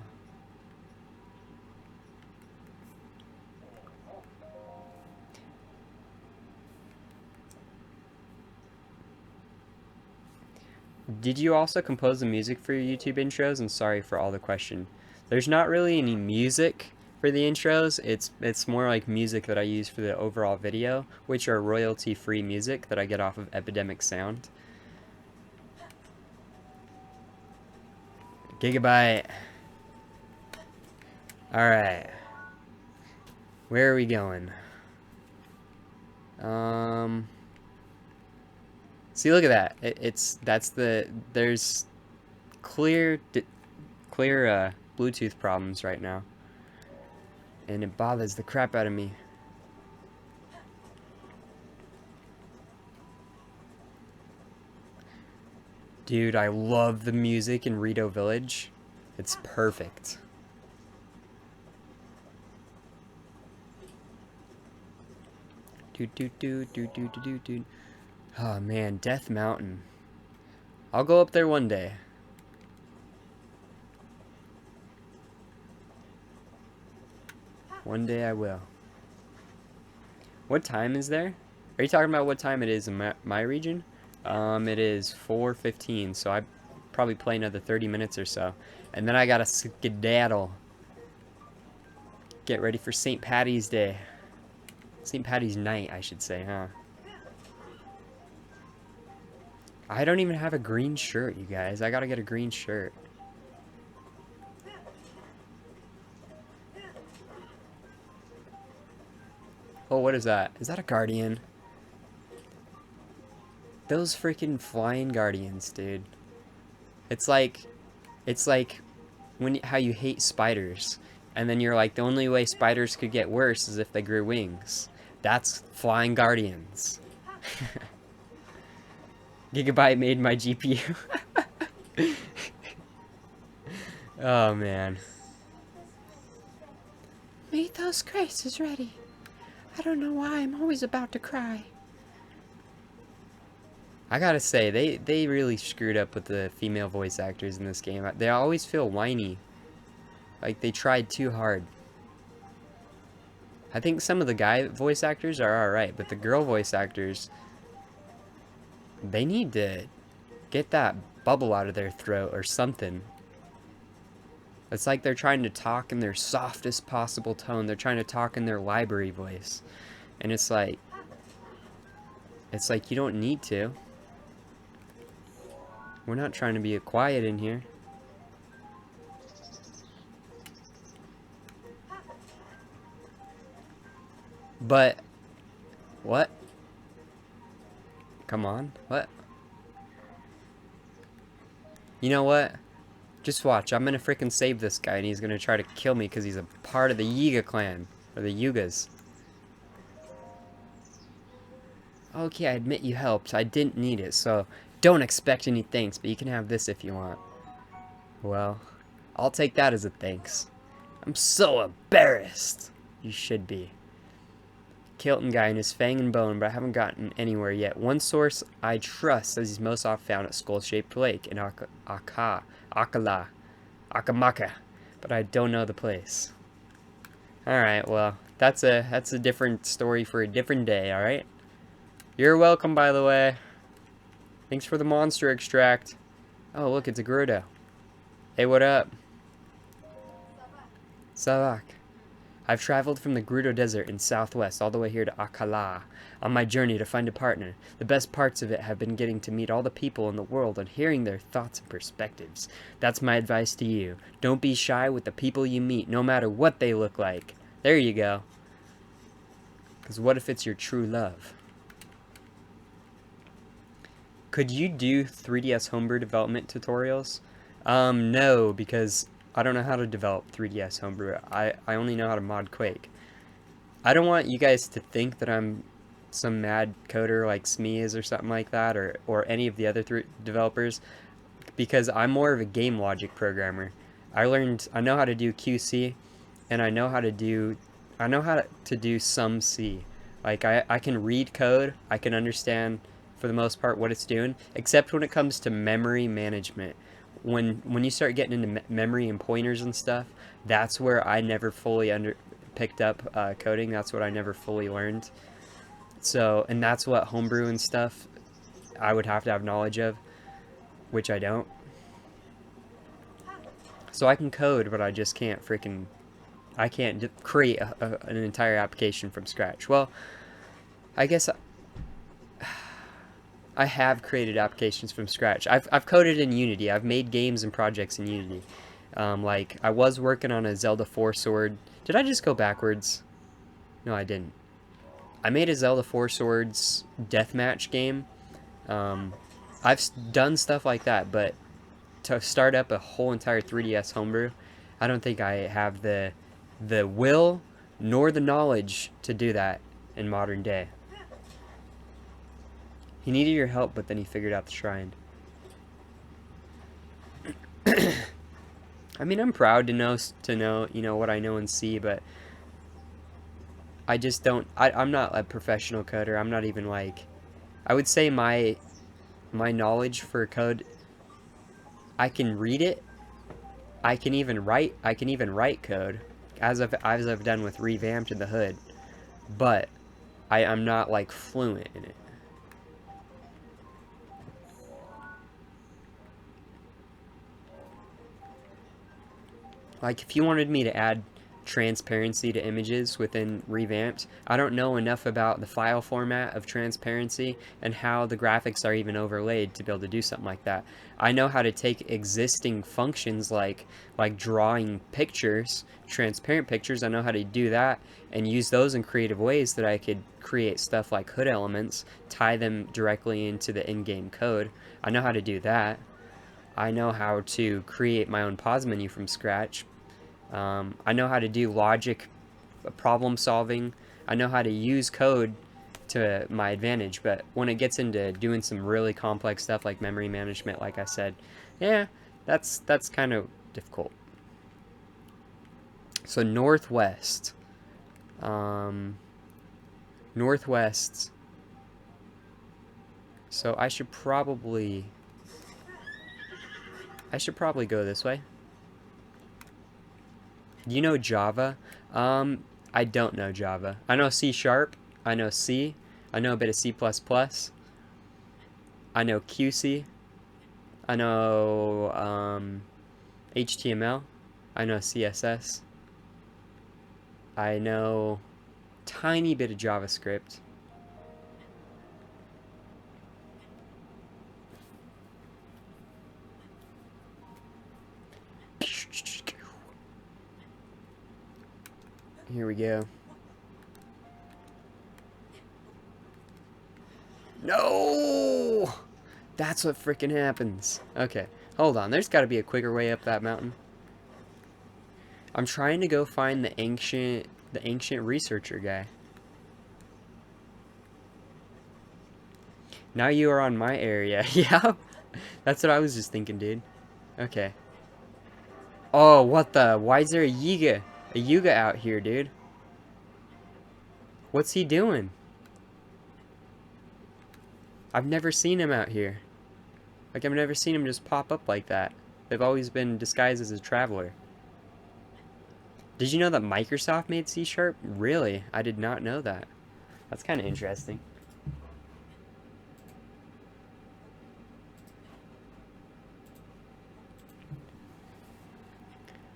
Did you also compose the music for your YouTube intros? And sorry for all the question. There's not really any music for the intros. It's more like music that I use for the overall video, which are royalty-free music that I get off of Epidemic Sound. Gigabyte. Alright. Where are we going? See, look at that. There's clear Bluetooth problems right now. And it bothers the crap out of me. Dude, I love the music in Rito Village. It's perfect. Dude. Oh man, Death Mountain. I'll go up there one day. One day I will. What time is there? Are you talking about what time it is in my region? It is 4:15, so I probably play another 30 minutes or so. And then I gotta skedaddle. Get ready for St. Patty's Day. St. Patty's night, I should say, huh? I don't even have a green shirt, you guys. I gotta get a green shirt. Oh, what is that? Is that a guardian? Those freaking flying guardians, dude. It's like how you hate spiders. And then you're like, the only way spiders could get worse is if they grew wings. That's Flying Guardians. Gigabyte made my GPU. Oh, man. Mythos Grace is ready. I don't know why, I'm always about to cry. I gotta say, they really screwed up with the female voice actors in this game. They always feel whiny. Like they tried too hard. I think some of the guy voice actors are alright, but the girl voice actors, they need to get that bubble out of their throat or something. It's like they're trying to talk in their softest possible tone. They're trying to talk in their library voice. And it's like you don't need to. We're not trying to be quiet in here. But, what? Come on, what? You know what? Just watch, I'm gonna freaking save this guy and he's gonna try to kill me because he's a part of the Yiga clan. Or the Yugas. Okay, I admit you helped. I didn't need it, so don't expect any thanks, but you can have this if you want. Well, I'll take that as a thanks. I'm so embarrassed. You should be. Kilton guy and his fang and bone, but I haven't gotten anywhere yet. One source I trust says he's most often found at Skull-Shaped Lake in Akamaka, but I don't know the place. Alright, well, that's a different story for a different day, alright? You're welcome, by the way. Thanks for the monster extract. Oh, look, it's a Gerudo. Hey, what up? Savak. I've traveled from the Gerudo Desert in southwest all the way here to Akala on my journey to find a partner. The best parts of it have been getting to meet all the people in the world and hearing their thoughts and perspectives. That's my advice to you. Don't be shy with the people you meet, no matter what they look like. There you go. Because what if it's your true love? Could you do 3DS homebrew development tutorials? No, because I don't know how to develop 3DS homebrew. I only know how to mod Quake. I don't want you guys to think that I'm some mad coder like Smee is or something like that, or any of the other developers, because I'm more of a game logic programmer. I know how to do QC, and I know how to do some C. Like I can read code, I can understand for the most part what it's doing, except when it comes to memory management. When you start getting into memory and pointers and stuff, that's where I never fully picked up coding. That's what I never fully learned. So, and that's what homebrew and stuff I would have to have knowledge of, which I don't. So I can code, but I just can't I can't create an entire application from scratch. Well, I guess I have created applications from scratch. I've coded in Unity. I've made games and projects in Unity. Like, I was working on a Zelda 4 Sword. Did I just go backwards? No, I didn't. I made a Zelda 4 Swords deathmatch game. I've done stuff like that, but to start up a whole entire 3DS homebrew, I don't think I have the will nor the knowledge to do that in modern day. He needed your help, but then he figured out the shrine. I mean, I'm proud to know, you know, what I know in C, but I just don't, I'm not a professional coder. I'm not even like, I would say my knowledge for code, I can read it, I can even write code, as I've done with Revamped and the Hood, but I'm not like fluent in it. Like, if you wanted me to add transparency to images within Revamped, I don't know enough about the file format of transparency and how the graphics are even overlaid to be able to do something like that. I know how to take existing functions like drawing pictures, transparent pictures, I know how to do that and use those in creative ways that I could create stuff like hood elements, tie them directly into the in-game code. I know how to do that. I know how to create my own pause menu from scratch. I know how to do logic, problem solving. I know how to use code to my advantage, but when it gets into doing some really complex stuff like memory management, like I said, yeah, that's kind of difficult. So northwest, um, northwest. So I should probably go this way. You know Java? I don't know Java. I know C Sharp. I know C. I know a bit of C++. I know QC. I know HTML. I know CSS. I know tiny bit of JavaScript. Here we go. No! That's what freaking happens. Okay, hold on. There's got to be a quicker way up that mountain. I'm trying to go find the ancient researcher guy. Now you are on my area. Yep. That's what I was just thinking, dude. Okay. Oh, what the? Why is there a Yiga? A Yuga out here, dude. What's he doing? I've never seen him out here. Like, I've never seen him just pop up like that. They've always been disguised as a traveler. Did you know that Microsoft made C Sharp? Really? I did not know that. That's kind of interesting.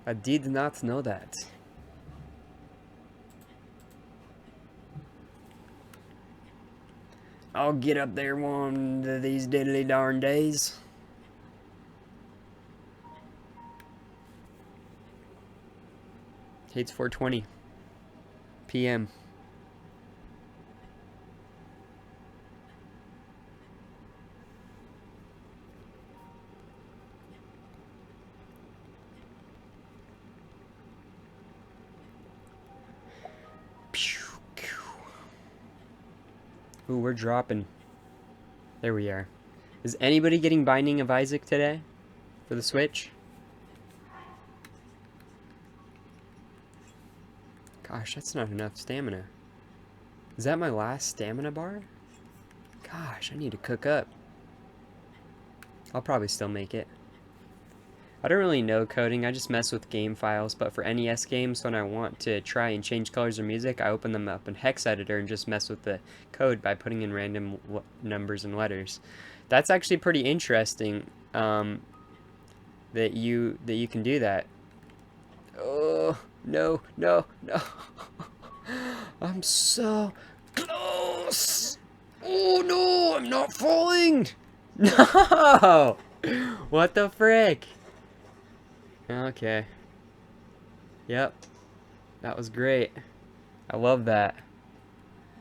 I did not know that. I'll get up there one of these diddly darn days. It's 4:20 p.m. Ooh, we're dropping. There we are. Is anybody getting Binding of Isaac today? For the Switch? Gosh, that's not enough stamina. Is that my last stamina bar? Gosh, I need to cook up. I'll probably still make it. I don't really know coding, I just mess with game files, but for NES games, when I want to try and change colors or music, I open them up in Hex Editor and just mess with the code by putting in random numbers and letters. That's actually pretty interesting, that you can do that. Oh, no, no, no. I'm so close. Oh no, I'm not falling. No! What the frick? Okay. Yep. That was great. I love that.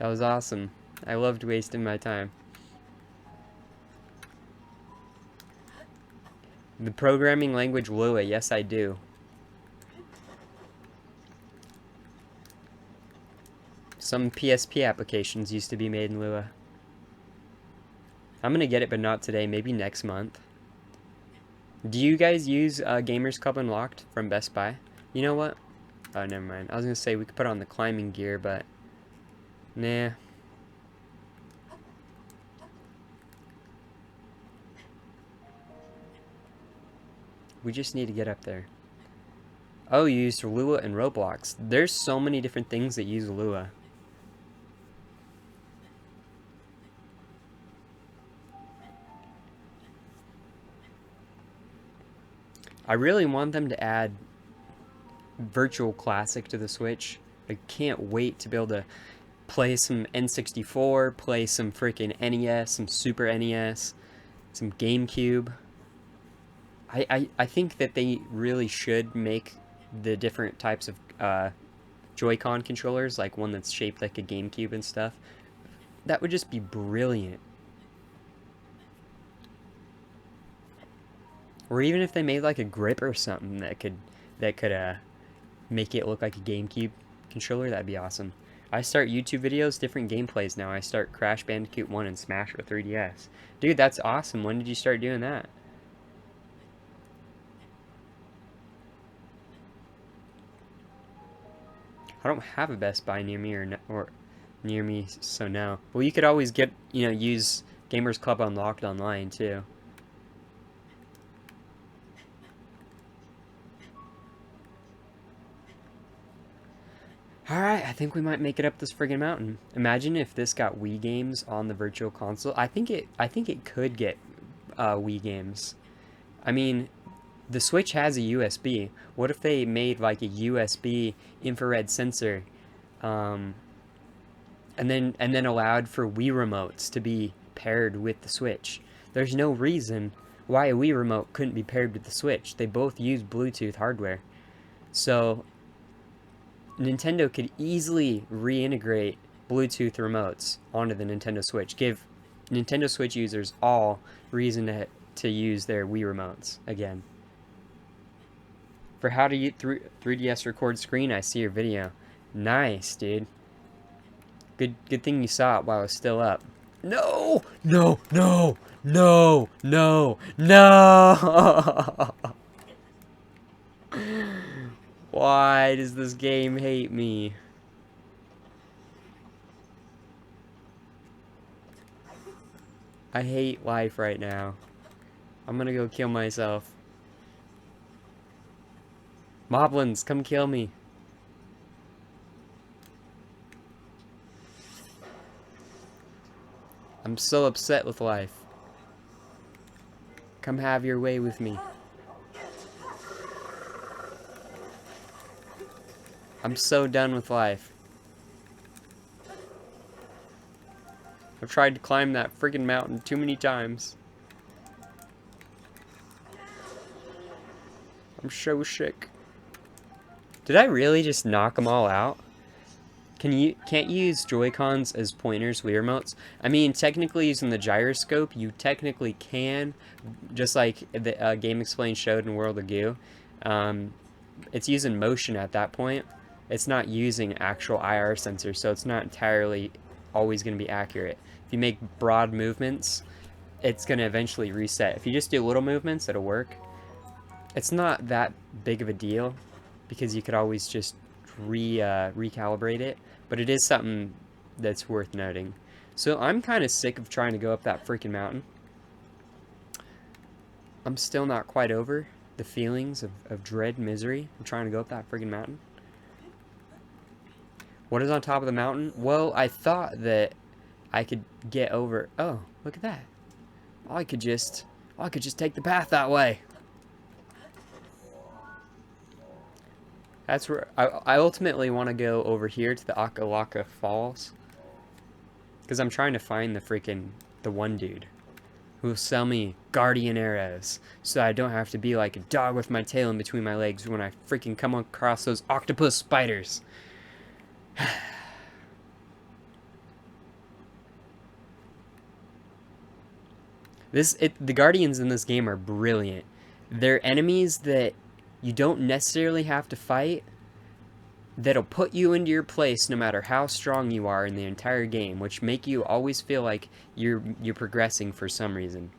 That was awesome. I loved wasting my time. The programming language Lua, yes I do. Some PSP applications used to be made in Lua. I'm gonna get it, but not today. Maybe next month. Do you guys use Gamers Club Unlocked from Best Buy? You know what? Oh, never mind. I was gonna say we could put on the climbing gear, but nah. We just need to get up there. Oh, you use Lua and Roblox. There's so many different things that use Lua. I really want them to add Virtual Classic to the Switch. I can't wait to be able to play some N64, play some freaking NES, some Super NES, some GameCube. I think that they really should make the different types of Joy-Con controllers, like one that's shaped like a GameCube and stuff. That would just be brilliant. Or even if they made like a grip or something that could make it look like a GameCube controller, that'd be awesome. I start YouTube videos, different gameplays now. I start Crash Bandicoot 1 and Smash with 3DS. Dude, that's awesome. When did you start doing that? I don't have a Best Buy near me or near me, so no. Well, you could always get, use Gamers Club Unlocked online too. Alright, I think we might make it up this friggin' mountain. Imagine if this got Wii games on the Virtual Console. I think it could get Wii games. I mean, the Switch has a USB. What if they made like a USB infrared sensor, and then allowed for Wii remotes to be paired with the Switch? There's no reason why a Wii remote couldn't be paired with the Switch. They both use Bluetooth hardware. So Nintendo could easily reintegrate Bluetooth remotes onto the Nintendo Switch. Give Nintendo Switch users all reason to use their Wii remotes again. For how to use 3DS record screen, I see your video. Nice, dude. Good thing you saw it while it was still up. No! No! No! No! No! No! Why does this game hate me? I hate life right now. I'm gonna go kill myself. Moblins, come kill me. I'm so upset with life. Come have your way with me. I'm so done with life. I've tried to climb that friggin' mountain too many times. I'm so sick. Did I really just knock them all out? Can't you use Joy-Cons as pointers, Wii remotes? I mean, technically using the gyroscope, you technically can, just like the Game Explained showed in World of Goo. It's using motion at that point. It's not using actual IR sensors, so it's not entirely always going to be accurate. If you make broad movements, it's going to eventually reset. If you just do little movements, it'll work. It's not that big of a deal, because you could always just recalibrate it, but it is something that's worth noting. So I'm kind of sick of trying to go up that freaking mountain. I'm still not quite over the feelings of dread and misery of trying to go up that freaking mountain. What is on top of the mountain? Well, I thought that I could get over. Oh, look at that. I could just take the path that way. That's where I ultimately want to go over here to the Akalaka Falls, because I'm trying to find the one dude who will sell me guardian arrows, so I don't have to be like a dog with my tail in between my legs when I freaking come across those octopus spiders. The Guardians in this game are brilliant. They're enemies that you don't necessarily have to fight, that'll put you into your place no matter how strong you are in the entire game, which make you always feel like you're progressing for some reason.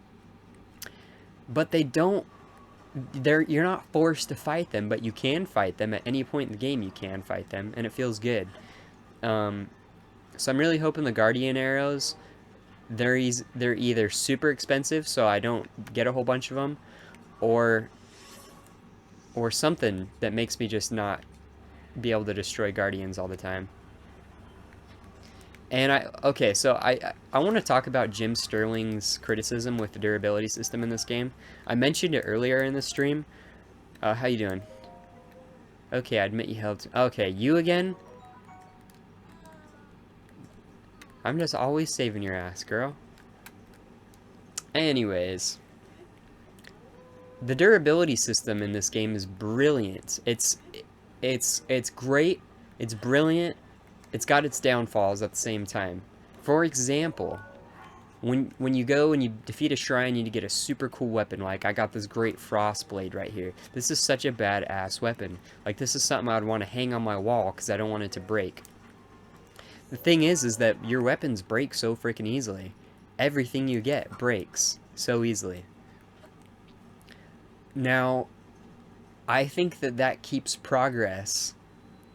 But you're not forced to fight them, but you can fight them at any point in the game. You can fight them, and it feels good. So I'm really hoping the Guardian arrows, they're either super expensive, so I don't get a whole bunch of them, or something that makes me just not be able to destroy Guardians all the time. And I want to talk about Jim Sterling's criticism with the durability system in this game. I mentioned it earlier in the stream. How you doing? Okay, I admit you helped. Okay, you again? I'm just always saving your ass, girl. Anyways, the durability system in this game is brilliant. It's great. It's brilliant. It's got its downfalls at the same time. For example, when you go and you defeat a shrine, you get a super cool weapon. Like, I got this great frost blade right here. This is such a badass weapon. Like, this is something I'd want to hang on my wall because I don't want it to break. The thing is that your weapons break so freaking easily. Everything you get breaks so easily. Now, I think that that keeps progress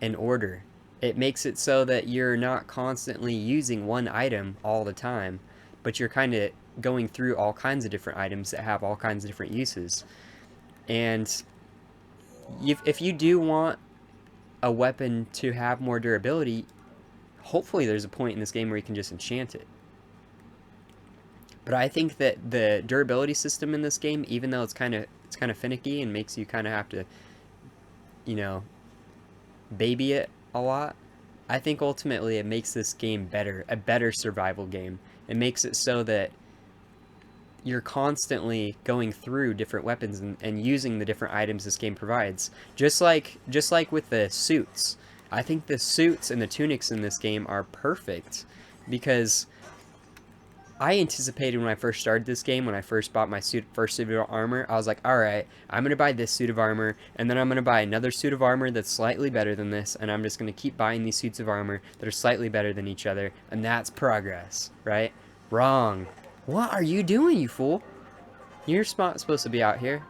in order. It makes it so that you're not constantly using one item all the time, but you're kind of going through all kinds of different items that have all kinds of different uses. And if you do want a weapon to have more durability, hopefully there's a point in this game where you can just enchant it. But I think that the durability system in this game, even though it's kind of finicky and makes you kind of have to, you know, baby it a lot, I think ultimately it makes this game better, a better survival game. It makes it so that you're constantly going through different weapons and using the different items this game provides. Just like with the suits. I think the suits and the tunics in this game are perfect because I anticipated when I first started this game, when I first bought my first suit of armor, I was like, alright, I'm going to buy this suit of armor, and then I'm going to buy another suit of armor that's slightly better than this, and I'm just going to keep buying these suits of armor that are slightly better than each other, and that's progress, right? Wrong. What are you doing, you fool? You're supposed to be out here.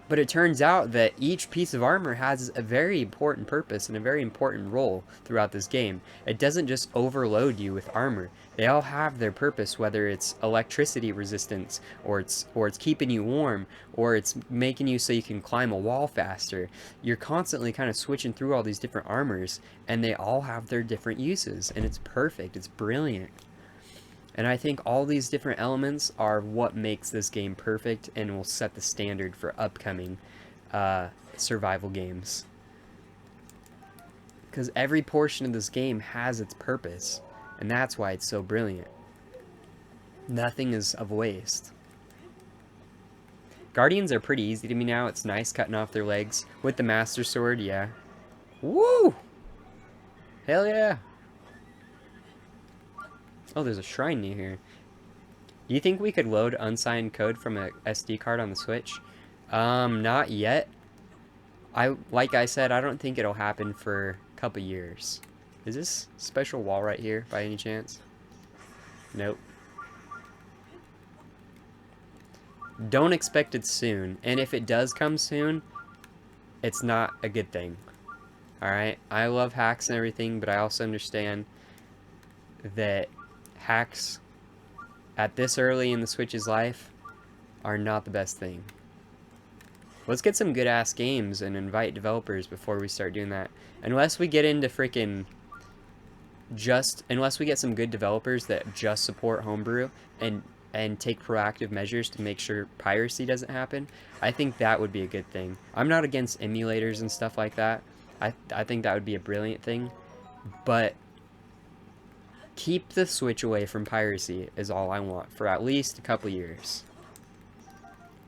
But it turns out that each piece of armor has a very important purpose and a very important role throughout this game. It doesn't just overload you with armor. They all have their purpose, whether it's electricity resistance, or it's keeping you warm, or it's making you so you can climb a wall faster. You're constantly kind of switching through all these different armors, and they all have their different uses, and it's perfect. It's brilliant. And I think all these different elements are what makes this game perfect and will set the standard for upcoming survival games. Because every portion of this game has its purpose, and that's why it's so brilliant. Nothing is of waste. Guardians are pretty easy to me now. It's nice cutting off their legs. With the Master Sword, yeah. Woo! Hell yeah! Oh, there's a shrine near here. Do you think we could load unsigned code from a SD card on the Switch? Not yet. Like I said, I don't think it'll happen for a couple years. Is this special wall right here, by any chance? Nope. Don't expect it soon. And if it does come soon, it's not a good thing. Alright? I love hacks and everything, but I also understand that hacks at this early in the Switch's life are not the best thing. Let's get some good ass games and invite developers before we start doing that. Unless we get into freaking unless we get some good developers that just support homebrew and take proactive measures to make sure piracy doesn't happen, I think that would be a good thing. I'm not against emulators and stuff like that. I think that would be a brilliant thing, but keep the Switch away from piracy is all I want for at least a couple years.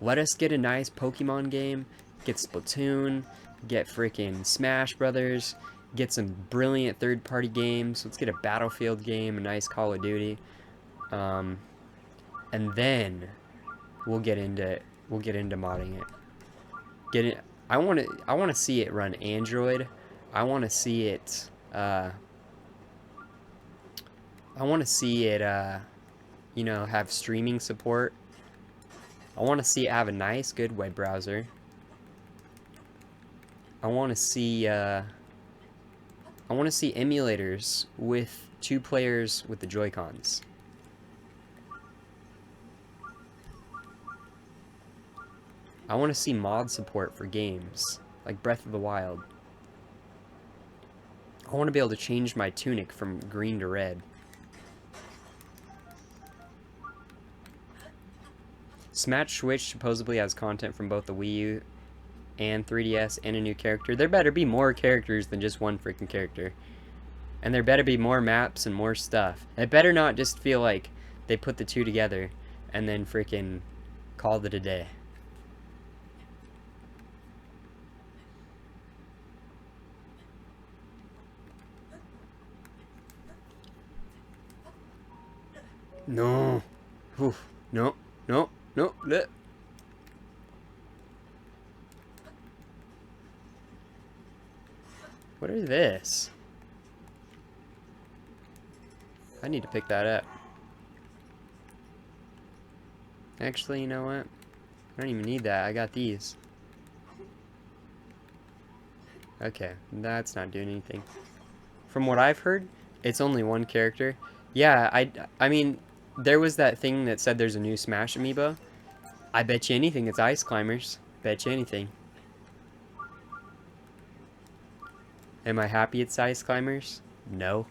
Let us get a nice Pokemon game, get Splatoon, get freaking Smash Brothers, get some brilliant third-party games. Let's get a Battlefield game, a nice Call of Duty, and then we'll get into modding it. I want to see it run Android. I want to see it. You know, have streaming support. I want to see it have a nice, good web browser. I want to see emulators with 2 players with the Joy-Cons. I want to see mod support for games, like Breath of the Wild. I want to be able to change my tunic from green to red. Smash Switch supposedly has content from both the Wii U and 3DS and a new character. There better be more characters than just one freaking character. And there better be more maps and more stuff. It better not just feel like they put the two together and then freaking called it a day. No. Oof. No. No. No. Bleh. What is this? I need to pick that up. Actually, you know what? I don't even need that. I got these. Okay, that's not doing anything. From what I've heard, it's only one character. Yeah, I mean, there was that thing that said there's a new Smash amiibo. I bet you anything it's Ice Climbers. Bet you anything. Am I happy it's Ice Climbers? No.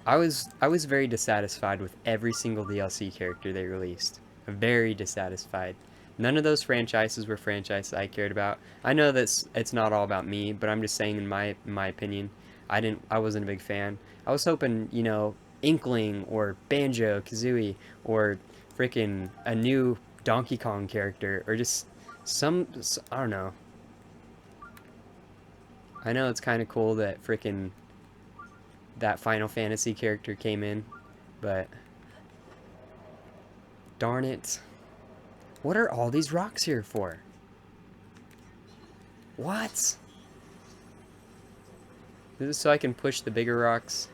I was very dissatisfied with every single DLC character they released. Very dissatisfied. None of those franchises were franchises I cared about. I know that it's not all about me, but I'm just saying in my opinion, I wasn't a big fan. I was hoping, you know, Inkling or Banjo Kazooie or freaking a new Donkey Kong character or just I don't know. I know it's kind of cool that freaking that Final Fantasy character came in, but darn it. What are all these rocks here for? What? Is this so I can push the bigger rocks?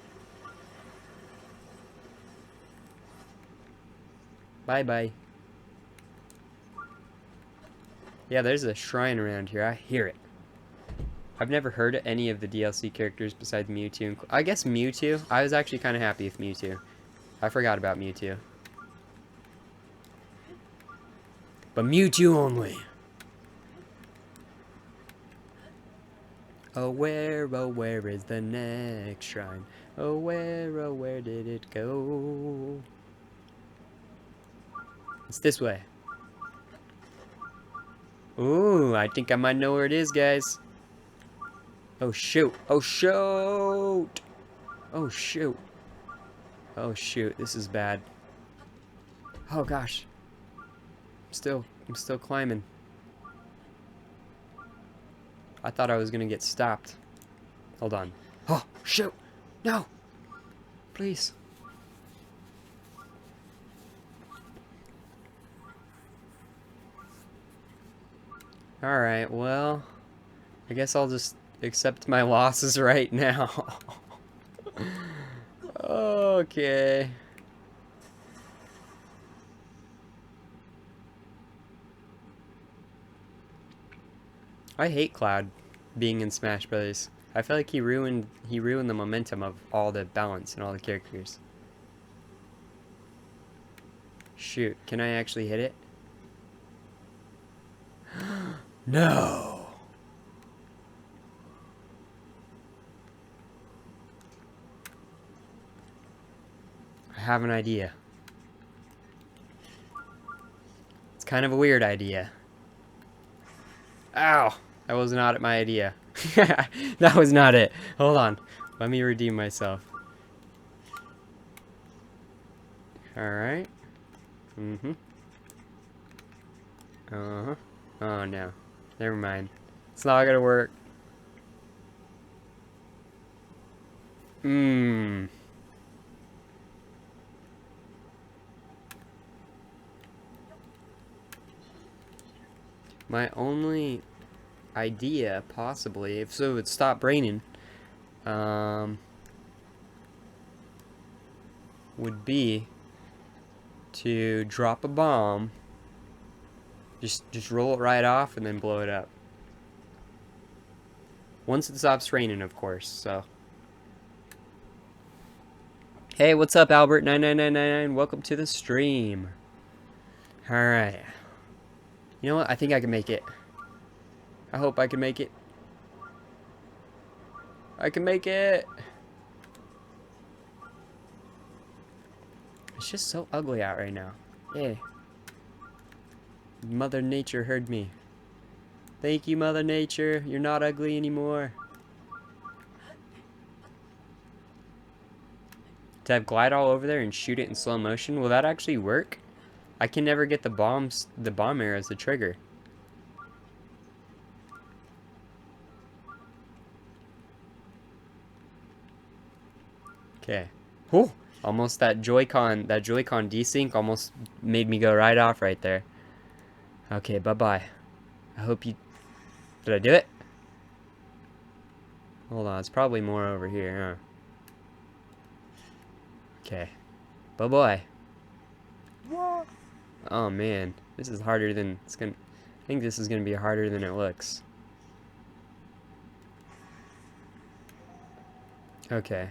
Bye-bye. Yeah, there's a shrine around here. I hear it. I've never heard of any of the DLC characters besides Mewtwo. I guess Mewtwo. I was actually kind of happy with Mewtwo. I forgot about Mewtwo. But Mewtwo only. Oh, where is the next shrine? Oh, where did it go? It's this way. Ooh, I think I might know where it is, guys. Oh, shoot. Oh, shoot. Oh, shoot. Oh, shoot. This is bad. Oh, gosh. I'm still climbing. I thought I was gonna get stopped. Hold on. Oh, shoot. No. Please. Alright, well, I guess I'll just accept my losses right now. Okay. I hate Cloud being in Smash Brothers. I feel like he ruined the momentum of all the balance and all the characters. Shoot, can I actually hit it? No. I have an idea. It's kind of a weird idea. Ow! That was not my idea. That was not it. Hold on. Let me redeem myself. Alright. Mm-hmm. Uh-huh. Oh, no. Never mind. It's not gonna work. Mmm. My only idea, possibly, if so it would stop raining, would be to drop a bomb, just roll it right off and then blow it up. Once it stops raining, of course, so. Hey, what's up, Albert9999? Welcome to the stream. Alright. You know what? I think I can make it. I hope I can make it. I can make it! It's just so ugly out right now. Yeah. Mother Nature heard me. Thank you, Mother Nature. You're not ugly anymore. To have glide all over there and shoot it in slow motion, will that actually work? I can never get the bomb arrows to trigger. Okay. Oh, almost that Joy-Con desync almost made me go right off right there. Okay, bye-bye. I hope you... Did I do it? Hold on, it's probably more over here, huh? Okay. Bye-bye. Oh, man. This is harder than... I think this is gonna be harder than it looks. Okay.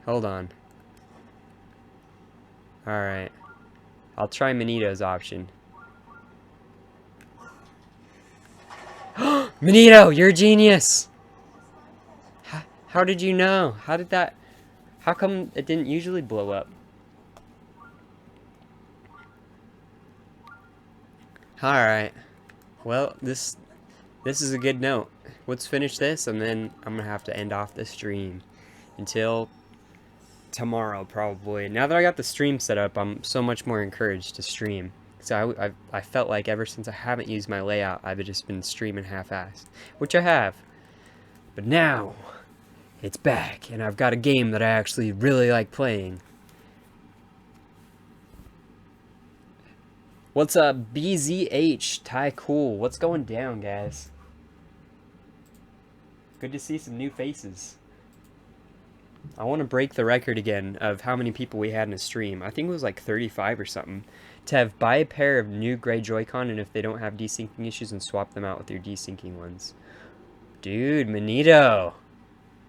Hold on. Alright. I'll try Manito's option. Manito, you're a genius! How did you know? How did that... How come it didn't usually blow up? Alright. Well, this is a good note. Let's finish this, and then I'm gonna have to end off the stream. Until tomorrow, probably. Now that I got the stream set up, I'm so much more encouraged to stream. So I felt like ever since I haven't used my layout, I've just been streaming half-assed. Which I have. But now, it's back, and I've got a game that I actually really like playing. What's up, BZH? Ty Cool. What's going down, guys? Good to see some new faces. I want to break the record again of how many people we had in a stream. I think it was like 35 or something. To have buy a pair of new gray Joy-Con, and if they don't have desyncing issues, and swap them out with your desyncing ones. Dude, Manito.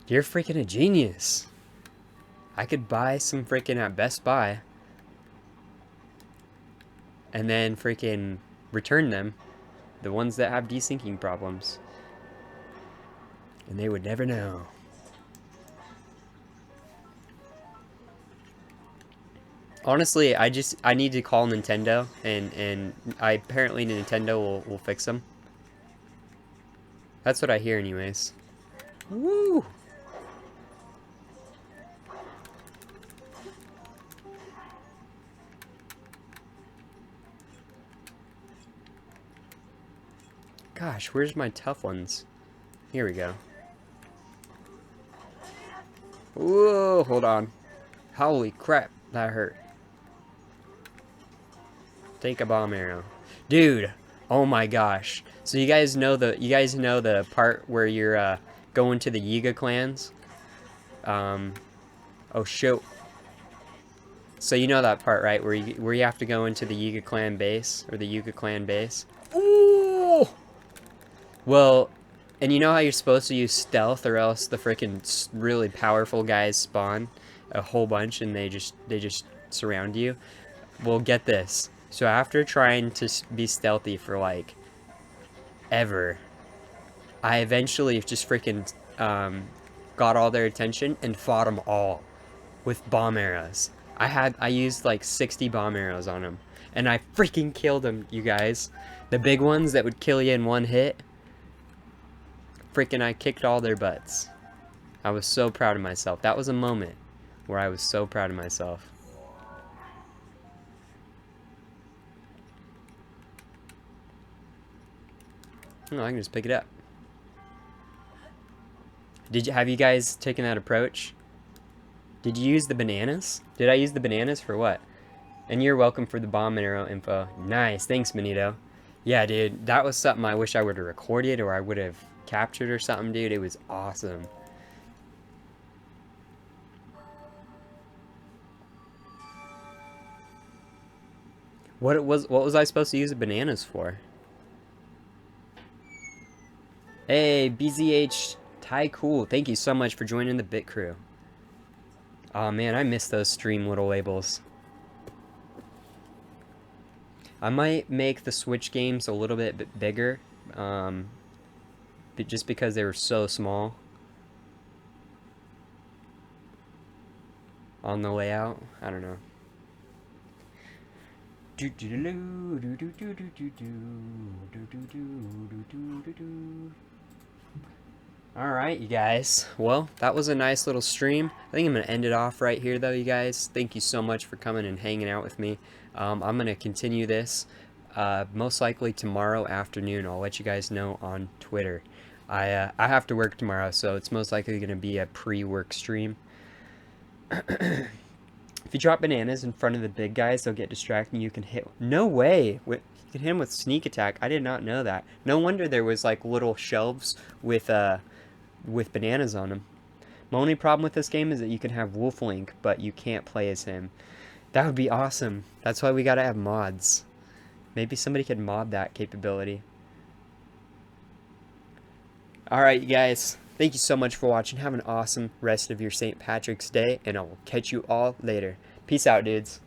You're freaking a genius. I could buy some freaking at Best Buy. And then freaking return them. The ones that have desyncing problems. And they would never know. Honestly, I need to call Nintendo, and apparently Nintendo will fix them. That's what I hear anyways. Woo! Gosh, where's my tough ones? Here we go. Whoa, hold on. Holy crap, that hurt. Take a bomb arrow. Dude, oh my gosh. So you guys know the part where you're going to the Yiga clans? Oh shoot. So you know that part, right? Where you have to go into the Yiga clan base, or the Yuga clan base? Ooh! Well, and you know how you're supposed to use stealth, or else the freaking really powerful guys spawn a whole bunch and they just surround you? Well, get this. So after trying to be stealthy for like ever, I eventually just freaking got all their attention and fought them all with bomb arrows. I used like 60 bomb arrows on them, and I freaking killed them, you guys. The big ones that would kill you in one hit. Freaking I kicked all their butts. I was so proud of myself. That was a moment where I was so proud of myself. Oh, I can just pick it up. Have you guys taken that approach? Did you use the bananas? Did I use the bananas for what? And you're welcome for the bomb arrow info. Nice, thanks, Manito. Yeah, dude, that was something I wish I would have recorded, or I would have captured or something, dude. It was awesome. What was I supposed to use the bananas for? Hey, BZH Ty Cool, thank you so much for joining the Bit Crew. Oh man, I miss those stream little labels. I might make the Switch games a little bit bigger, but just because they were so small on the layout. I don't know. Alright, you guys. Well, that was a nice little stream. I think I'm going to end it off right here, though, you guys. Thank you so much for coming and hanging out with me. I'm going to continue this most likely tomorrow afternoon. I'll let you guys know on Twitter. I have to work tomorrow, so it's most likely going to be a pre-work stream. If you drop bananas in front of the big guys, they'll get distracted and you can hit... No way! You can hit them with sneak attack. I did not know that. No wonder there was like little shelves with bananas on them. My only problem with this game is that you can have Wolf Link, but you can't play as him. That would be awesome. That's why we gotta have mods. Maybe somebody could mod that capability. Alright, you guys. Thank you so much for watching. Have an awesome rest of your St. Patrick's Day, and I will catch you all later. Peace out, dudes.